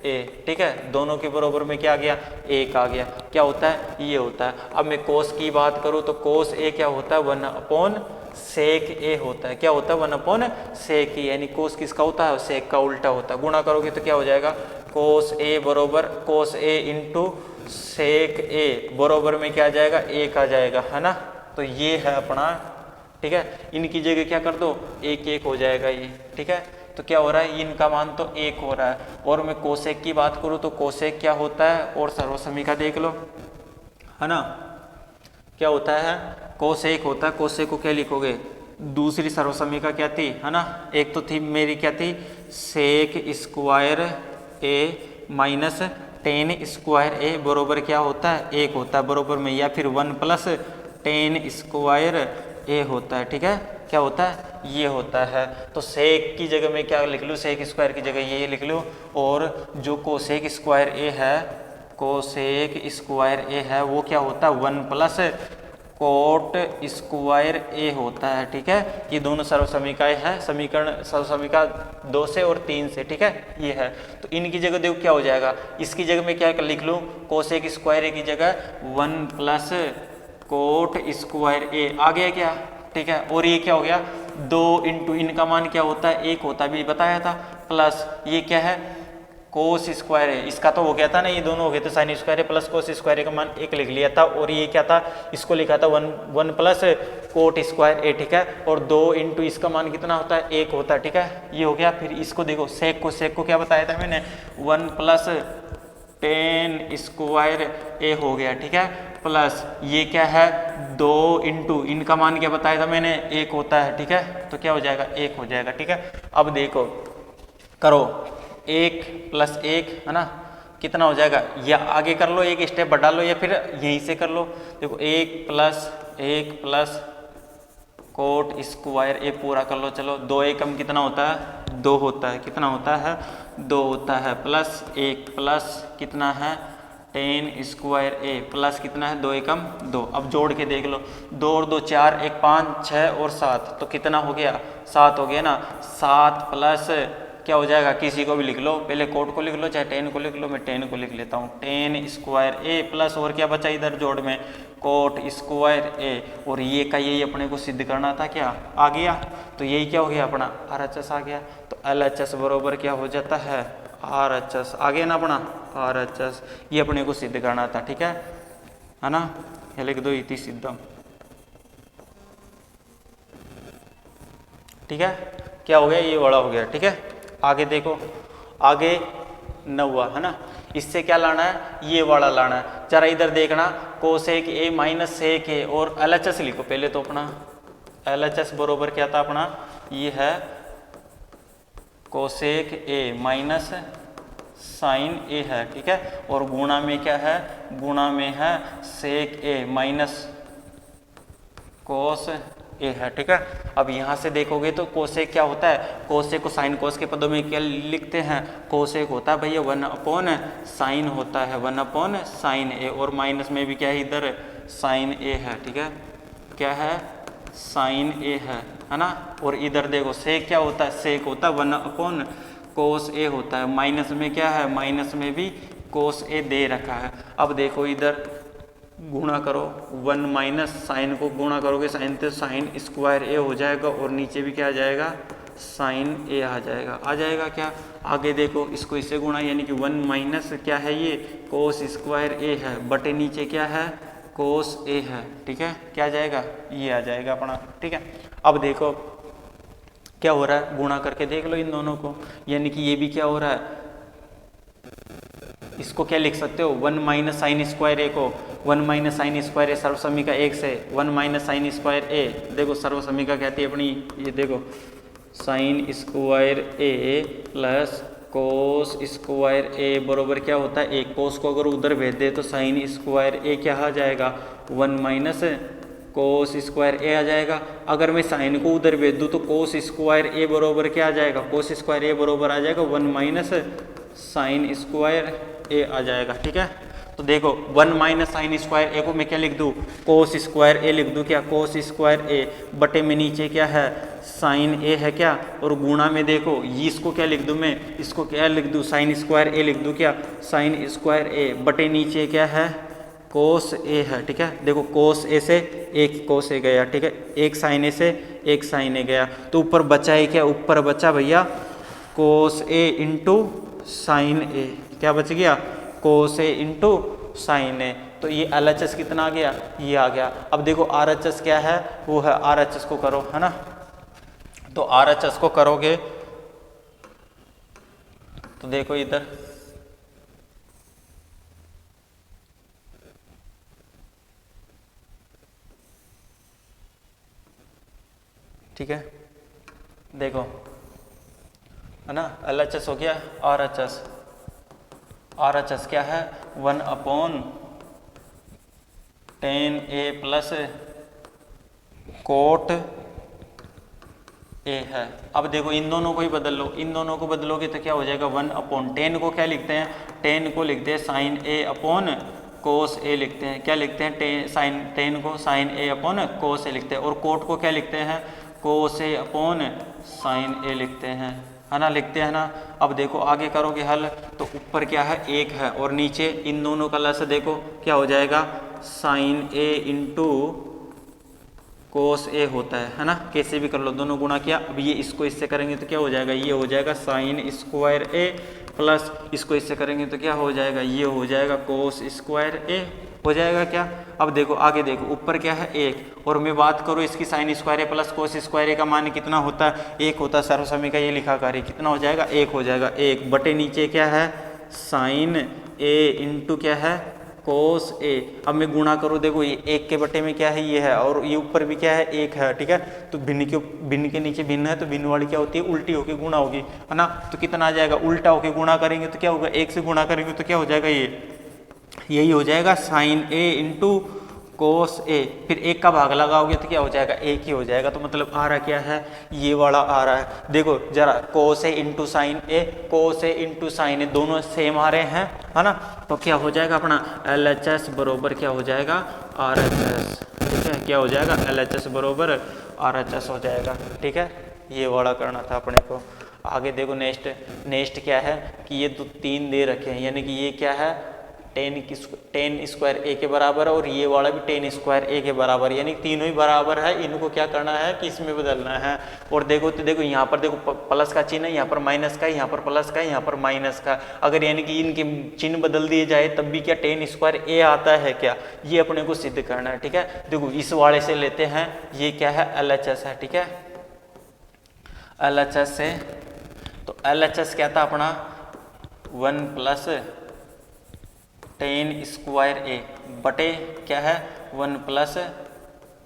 a, ठीक है। दोनों के बराबर में क्या आ गया, 1 आ गया। क्या होता है, ये होता है। अब मैं कोस की बात करूं तो कोस ए क्या होता है, 1/सेक ए होता है। क्या होता है, 1/सेक ए, यानी कोस किसका होता है, सेक का उल्टा होता है। गुणा करोगे तो क्या हो जाएगा, कोस ए बरोबर कोस ए इंटू सेक ए बरोबर में क्या आ जाएगा, 1 आ जाएगा, है ना। तो ये है अपना, ठीक है। इनकी जगह क्या कर दो, 1 हो जाएगा ये, ठीक है। तो क्या हो रहा है, इनका मान तो 1 हो रहा है। और मैं कोसेक की बात करूं तो कोसेक क्या होता है, और सर्वसमीका देख लो, है ना। क्या होता है, कोसेक होता है। कोसेक को क्या लिखोगे, दूसरी सर्वसमीका क्या थी, है ना। एक तो थी मेरी क्या थी, सेक स्क्वायर ए माइनस टेन स्क्वायर ए बरोबर क्या होता है, 1 होता है बरोबर में, या फिर 1+10 स्क्वायर ए होता है, ठीक है। क्या होता है, ये होता है। तो सेक की जगह में क्या लिख लूँ, सेक स्क्वायर की जगह ये लिख लूँ। और जो कोसेक स्क्वायर ए है, कोसेक स्क्वायर ए है, वो क्या होता है, 1+ कोट स्क्वायर ए होता है, ठीक है। ये दोनों सर्वसमीकाएं हैं, समीकरण सर्वसमीका 2 से और 3 से, ठीक है, ये है। तो इनकी जगह देखो क्या हो जाएगा, इसकी जगह में क्या लिख लूँ, कोसेक स्क्वायर ए की जगह 1+ कोट स्क्वायर ए आ गया क्या, ठीक है। और ये क्या हो गया, 2 इंटू इनका मान क्या होता है 1 होता है, भी बताया था, प्लस ये क्या है कोस स्क्वायर है, इसका तो हो गया था ना, ये दोनों हो गए थे साइन स्क्वायर है प्लस कोस स्क्वायर है का मान 1 लिख लिया था। और ये क्या था, इसको लिखा था 1 प्लस कोट स्क्वायर ए, ठीक है। और 2 इंटू इसका मान कितना होता है 1 होता है, ठीक है। ये हो गया। फिर इसको देखो सेक को क्या बताया था मैंने 1 प्लस टेन स्क्वायर ए हो गया, ठीक है। प्लस ये क्या है 2 इंटू इनका मान क्या बताया था मैंने 1 होता है, ठीक है। तो क्या हो जाएगा 1 हो जाएगा, ठीक है। अब देखो करो 1 प्लस 1 है ना कितना हो जाएगा, या आगे कर लो एक स्टेप बढ़ा लो या फिर यहीं से कर लो। देखो 1 प्लस कोट स्क्वायर ए पूरा कर लो, चलो 2 एकम कितना होता है 2 होता है, कितना होता है 2 होता है, प्लस 1 प्लस कितना है 10 स्क्वायर ए प्लस कितना है 2 एकम 2। अब जोड़ के देख लो 2 और 2 4, 1 5 6 और 7, तो कितना हो गया 7 हो गया ना। 7 प्लस क्या हो जाएगा, किसी को भी लिख लो, पहले कोट को लिख लो चाहे 10 को लिख लो, मैं 10 को लिख लेता हूँ। 10 स्क्वायर ए प्लस और क्या बचा इधर जोड़ में कोट स्क्वायर ए, और ये का यही अपने को सिद्ध करना था, क्या आ गया। तो यही क्या हो गया अपना RHS आ गया। तो LHS बरोबर क्या हो जाता है RHS, आ गया ना अपना RHS, ये अपने को सिद्ध करना था, ठीक है ना। ये लिख दो इति सिद्धम, ठीक है। क्या हो गया ये वाला हो गया, ठीक है। आगे देखो, आगे 9वां है ना, इससे क्या लाना है ये वाला लाना है। जरा इधर देखना कोसेक ए माइनस सेक ए, और LHS लिखो पहले तो अपना LHS बरोबर क्या था अपना, ये है कोसेक ए माइनस साइन ए है, ठीक है। और गुणा में क्या है, गुणा में है सेक ए माइनस कोस ए है, ठीक है। अब यहाँ से देखोगे तो कोसेक क्या होता है, कोसेक को साइन कोस के पदों में क्या लिखते हैं, कोसेक होता है भैया 1 साइन होता है 1 साइन ए, और माइनस में भी क्या है इधर साइन ए है, ठीक है। क्या है साइन ए है ना। और इधर देखो सेक क्या होता है, सेक होता है 1 कोस ए होता है, माइनस में क्या है माइनस में भी कोस ए दे रखा है। अब देखो इधर गुणा करो 1 माइनस साइन को गुणा करोगे साइन से साइन स्क्वायर ए हो जाएगा, और नीचे भी क्या आ जाएगा साइन ए आ जाएगा क्या। आगे देखो इसको इससे गुणा, यानी कि 1 माइनस क्या है ये कोस स्क्वायर ए है, बटे नीचे क्या है कोस ए है, ठीक है। क्या आ जाएगा ये आ जाएगा अपना, ठीक है। अब देखो क्या हो रहा है, गुणा करके देख लो इन दोनों को, यानी कि ये भी क्या हो रहा है, इसको क्या लिख सकते हो 1 माइनस साइन स्क्वायर ए को 1 माइनस साइन स्क्वायर ए सर्वसमीका 1 से 1 माइनस साइन स्क्वायर ए, देखो सर्वसमीका कहती है अपनी, ये देखो साइन स्क्वायर ए प्लस कोस स्क्वायर ए बरोबर क्या होता है 1। कोस को अगर उधर भेज दे तो साइन स्क्वायर ए क्या आ जाएगा 1 माइनस कोस स्क्वायर ए आ जाएगा। अगर मैं साइन को उधर भेज दूँ तो कोस स्क्वायर ए बरोबर क्या आ जाएगा, कोस स्क्वायर ए बरोबर आ जाएगा 1 माइनस साइन स्क्वायर ए आ जाएगा, ठीक है। तो देखो 1 माइनस साइन स्क्वायर ए को मैं क्या लिख दूँ कोस स्क्वायर ए लिख दूँ, क्या कोस स्क्वायर ए बटे में नीचे क्या है साइन ए है क्या, और गुणा में देखो इसको क्या लिख दूँ मैं, इसको क्या लिख दूँ साइन स्क्वायर ए लिख दूँ, क्या साइन स्क्वायर ए बटे नीचे क्या है कोस ए है, ठीक है। देखो कोस ए से एक कोस ए गया, ठीक है, एक साइन ए से एक साइन ए गया, तो ऊपर बचा है क्या, ऊपर बचा भैया कोस ए इंटू साइन ए, क्या बच गया कोस ए इंटू साइन ए। तो ये LHS कितना आ गया, ये आ गया। अब देखो RHS क्या है, वो है RHS को करो, है ना। तो RHS को करोगे तो देखो इधर ठीक है, देखो है ना LHS हो गया RHS क्या है 1/10A प्लस कोट ए है। अब देखो इन दोनों को ही बदल लो, इन दोनों को बदलोगे तो क्या हो जाएगा 1/10 को क्या लिखते हैं 10 को लिखते हैं साइन ए अपॉन कोस ए लिखते हैं, क्या लिखते हैं साइन 10 को साइन ए अपॉन कोस ए लिखते हैं, और कोट को क्या लिखते हैं कोस ए अपॉन साइन ए लिखते हैं, है ना, लिखते हैं ना। अब देखो आगे करोगे हल तो ऊपर क्या है 1 है और नीचे इन दोनों का लस देखो क्या हो जाएगा साइन ए इंटू कोस ए होता है ना, कैसे भी कर लो, दोनों गुणा किया। अब ये इसको इससे करेंगे तो क्या हो जाएगा, ये हो जाएगा साइन स्क्वायर ए प्लस इसको इससे करेंगे तो क्या हो जाएगा, ये हो जाएगा कोस स्क्वायर ए हो जाएगा क्या। अब देखो आगे देखो, ऊपर क्या है 1 और मैं बात करूँ इसकी साइन स्क्वायर ए प्लस कोस स्क्वायर ए का मान कितना होता है, 1 होता है। सर्वसमय का ये लिखा कार्य कितना हो जाएगा, 1 हो जाएगा। 1 बटे नीचे क्या है साइन ए इंटू क्या है कोस ए। अब मैं गुणा करूँ, देखो ये 1 के बटे में क्या है ये है, और ये ऊपर भी क्या है 1 है, ठीक है। तो भिन्न के नीचे भिन्न है, तो भिन्न वाली क्या होती है उल्टी होके गुणा होगी, है ना। तो कितना आ जाएगा, उल्टा होके गुणा करेंगे तो क्या होगा, 1 से गुणा करेंगे तो क्या हो जाएगा, यही हो जाएगा साइन ए इंटू कोस ए। फिर 1 का भाग लगाओगे तो क्या हो जाएगा, 1 ही हो जाएगा। तो मतलब आ रहा क्या है, ये वाला आ रहा है। देखो जरा कोस ए इंटू साइन ए, कोस ए इंटू साइन ए दोनों सेम आ रहे हैं, है ना। तो क्या हो जाएगा अपना LHS बरोबर क्या हो जाएगा RHS, ठीक है। क्या हो जाएगा LHS बरोबर RHS हो जाएगा, ठीक है। ये वाला करना था अपने को। आगे देखो नेक्स्ट क्या है कि ये तो 3 दे रखे हैं, यानी कि ये क्या है 10 स्क्वायर ए के बराबर है, और ये वाला भी 10 स्क्वायर ए के बराबर, यानी तीनों ही बराबर है। इनको क्या करना है कि इसमें बदलना है। और देखो तो देखो यहाँ पर देखो प्लस का चिन्ह है, यहाँ पर माइनस का है, यहाँ पर प्लस का है, यहाँ पर माइनस का। अगर यानी कि इनके चिन्ह बदल दिए जाए तब भी क्या 10 स्क्वायर ए आता है क्या, ये अपने को सिद्ध करना है, ठीक है। देखो इस वाले से लेते हैं, ये क्या है LHS है, ठीक है। LHS से तो LHS क्या था अपना 1 प्लस 10 स्क्वायर ए बटे क्या है 1 प्लस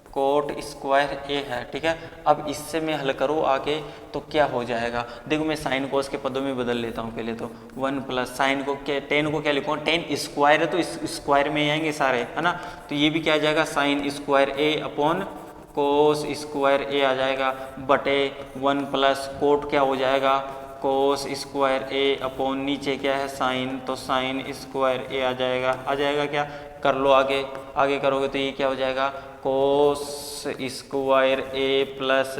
कोट स्क्वायर ए है, ठीक है। अब इससे मैं हल करूँ आगे तो क्या हो जाएगा, देखो मैं साइन कोस के पदों में बदल लेता हूँ पहले तो। 1 प्लस साइन को क्या 10 को क्या लिखूँ, 10 स्क्वायर है तो इस स्क्वायर में आएंगे सारे, है ना। तो ये भी क्या आ जाएगा साइन स्क्वायर ए अपॉन कोस स्क्वायर ए आ जाएगा, बटे 1 प्लस कोट क्या हो जाएगा कोस स्क्वायर ए अपॉन नीचे क्या है साइन, तो साइन स्क्वायर ए आ जाएगा क्या। कर लो आगे करोगे तो ये क्या हो जाएगा कोस स्क्वायर ए प्लस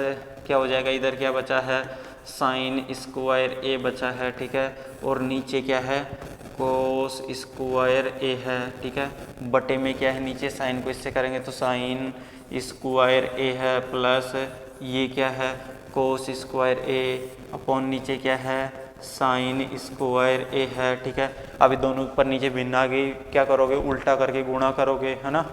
क्या हो जाएगा, इधर क्या बचा है साइन स्क्वायर ए बचा है, ठीक है। और नीचे क्या है कोस स्क्वायर ए है, ठीक है। बटे में क्या है नीचे साइन को इससे करेंगे तो साइन स्क्वायर ए है, प्लस ये क्या है कोस स्क्वायर ए अपॉन नीचे क्या है साइन स्क्वायर ए है, ठीक है। अभी दोनों ऊपर नीचे भिन्न आ गई, क्या करोगे उल्टा करके गुणा करोगे, है ना।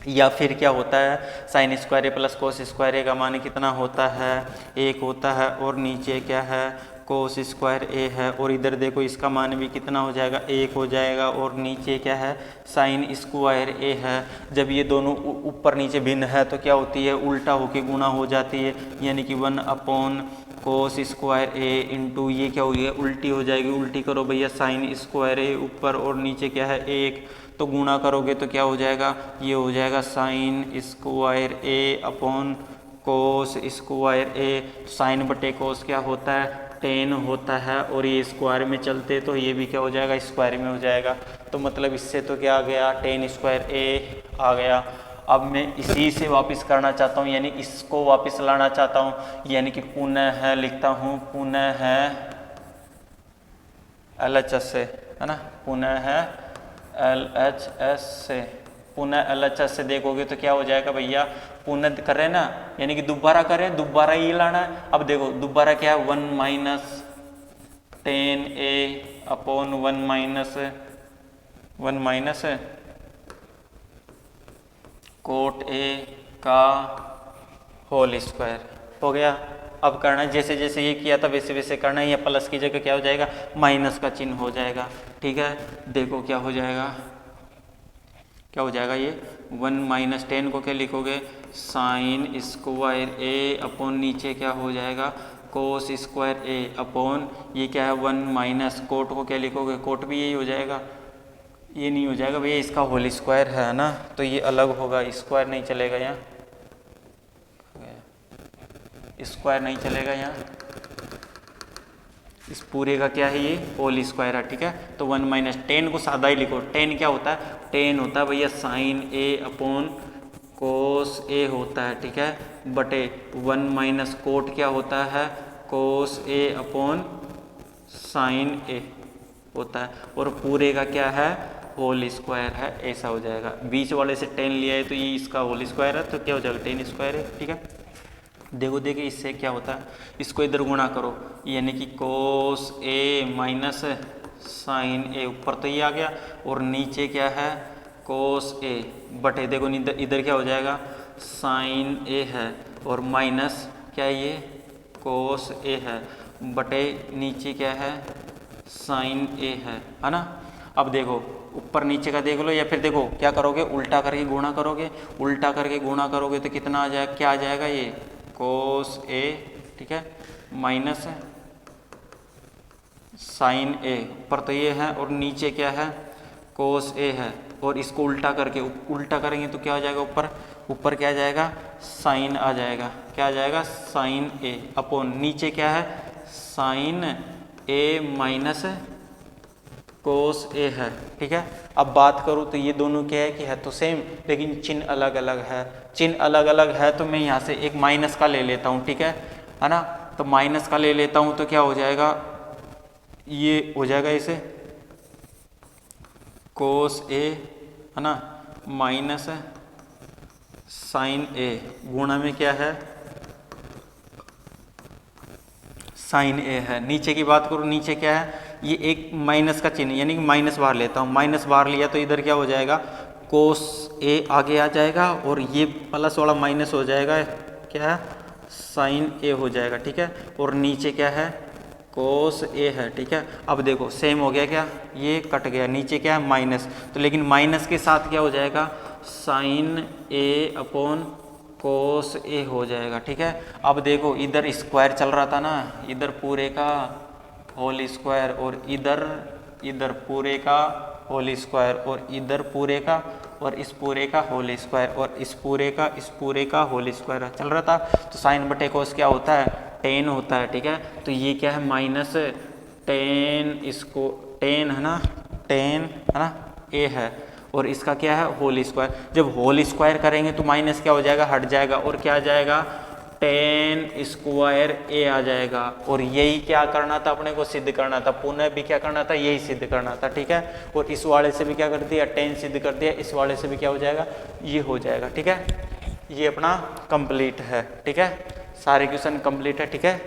या फिर क्या होता है साइन स्क्वायर ए प्लस कोस स्क्वायर ए का मान कितना होता है 1 होता है, और नीचे क्या है कोस स्क्वायर ए है, और इधर देखो इसका मान भी कितना हो जाएगा 1 हो जाएगा, और नीचे क्या है साइन स्क्वायर ए है। जब ये दोनों ऊपर नीचे भिन्न है तो क्या होती है उल्टा होके गुणा हो जाती है, यानी कि 1 अपॉन कोस स्क्वायर ए इंटू ये क्या हुई है उल्टी हो जाएगी। उल्टी करो भैया साइन स्क्वायर ए ऊपर और नीचे क्या है 1, तो गुणा करोगे तो क्या हो जाएगा ये हो जाएगा साइन स्क्वायर ए अपॉन कोस स्क्वायर ए। साइन बटे कोस क्या होता है 10 होता है, और ये स्क्वायर में चलते तो ये भी क्या हो जाएगा स्क्वायर में हो जाएगा। तो मतलब इससे तो क्या आ गया 10 स्क्वायर ए आ गया। अब मैं इसी से वापस करना चाहता हूँ, यानी इसको वापस लाना चाहता हूँ, यानी कि पुनः है लिखता हूँ, पुनः है LHS से, है ना, पुनः है LHS से। पुनः LHS से देखोगे तो क्या हो जाएगा भैया पुनः कर रहे हैं ना, यानी कि दोबारा करें, दोबारा ये लाना है। अब देखो दोबारा क्या है 1 minus 10a upon 1 minus cot A का होल स्क्वायर हो गया। अब करना है जैसे जैसे ये किया था वैसे वैसे करना है, या प्लस की जगह क्या हो जाएगा माइनस का चिन्ह हो जाएगा, ठीक है। देखो क्या हो जाएगा ये 1 माइनस 10 को क्या लिखोगे साइन स्क्वायर ए अपॉन नीचे क्या हो जाएगा कोस स्क्वायर ए अपॉन ये क्या है 1 माइनस कोट को क्या लिखोगे कोट भी यही हो जाएगा, ये नहीं हो जाएगा भैया इसका होल स्क्वायर है ना, तो ये अलग होगा, स्क्वायर नहीं चलेगा यहाँ, स्क्वायर नहीं चलेगा यहाँ, इस पूरे का क्या है ये होल स्क्वायर है, ठीक है। तो 1 माइनस 10 को सादा ही लिखो, 10 क्या होता है 10 होता है भैया साइन ए अपॉन कोस ए होता है, ठीक है, बटे 1 माइनस कोट क्या होता है कोस ए अपॉन साइन ए होता है, और पूरे का क्या है होल स्क्वायर है, ऐसा हो जाएगा। बीच वाले से 10 लिया है तो ये इसका होल स्क्वायर है, तो क्या हो जाएगा 10 स्क्वायर है, ठीक है। देखो इससे क्या होता है, इसको इधर गुणा करो, यानी कि कोस ए माइनस साइन ए, ऊपर तो ये आ गया और नीचे क्या है कोस ए बटे, देखो इधर क्या हो जाएगा साइन ए है और माइनस क्या है ये कोस ए है बटे नीचे क्या है साइन ए है ना। अब देखो ऊपर नीचे का देख लो, या फिर देखो क्या करोगे उल्टा करके गुणा करोगे, उल्टा करके गुणा करोगे तो कितना आ जाएगा, क्या आ जाएगा ये कोस ए, ठीक है, माइनस साइन ए, ऊपर तो ये है और नीचे क्या है कोस ए है, और इसको उल्टा करके उल्टा करेंगे तो क्या हो जाएगा ऊपर क्या आ जाएगा साइन आ जाएगा, क्या आ जाएगा साइन ए अपॉन नीचे क्या है साइन ए माइनस कोस ए है, ठीक है। अब बात करूँ तो ये दोनों क्या है कि है तो सेम, लेकिन चिन्ह अलग अलग है। चिन्ह अलग अलग है तो मैं यहाँ से एक माइनस का ले लेता हूँ, ठीक है ना। तो माइनस का ले लेता हूँ तो क्या हो जाएगा, ये हो जाएगा इसे कोस ए है ना माइनस साइन ए, गुणा में क्या है साइन ए है। नीचे की बात करूँ, नीचे क्या है ये एक माइनस का चिन्ह, यानी कि माइनस बाहर लेता हूँ, माइनस बाहर लिया तो इधर क्या हो जाएगा कोस ए आगे आ जाएगा और ये प्लस वाला माइनस हो जाएगा, क्या है साइन ए हो जाएगा, ठीक है। और नीचे क्या है कोस ए है, ठीक है। अब देखो सेम हो गया, क्या ये कट गया, नीचे क्या है माइनस, तो लेकिन माइनस के साथ क्या हो जाएगा साइन ए अपॉन कोस ए हो जाएगा, ठीक है। अब देखो इधर स्क्वायर चल रहा था ना, इधर पूरे का होल स्क्वायर और इधर पूरे का होल स्क्वायर और इधर पूरे का और इस पूरे का होल स्क्वायर और इस पूरे का होल स्क्वायर चल रहा था। तो साइन बटे कोस क्या होता है 10 होता है, ठीक है। तो ये क्या है माइनस 10, इसको 10 है ना 10 है ना ए है और इसका क्या है होल स्क्वायर। जब होल स्क्वायर करेंगे तो माइनस क्या हो जाएगा हट जाएगा और क्या आ जाएगा 10 स्क्वायर ए आ जाएगा। और यही क्या करना था अपने को सिद्ध करना था, पुनः भी क्या करना था यही सिद्ध करना था, ठीक है। और इस वाले से भी क्या कर दिया 10 सिद्ध कर दिया, इस वाले से भी क्या हो जाएगा ये हो जाएगा, ठीक है। ये अपना कंप्लीट है, ठीक है, सारे क्वेश्चन कंप्लीट है, ठीक है।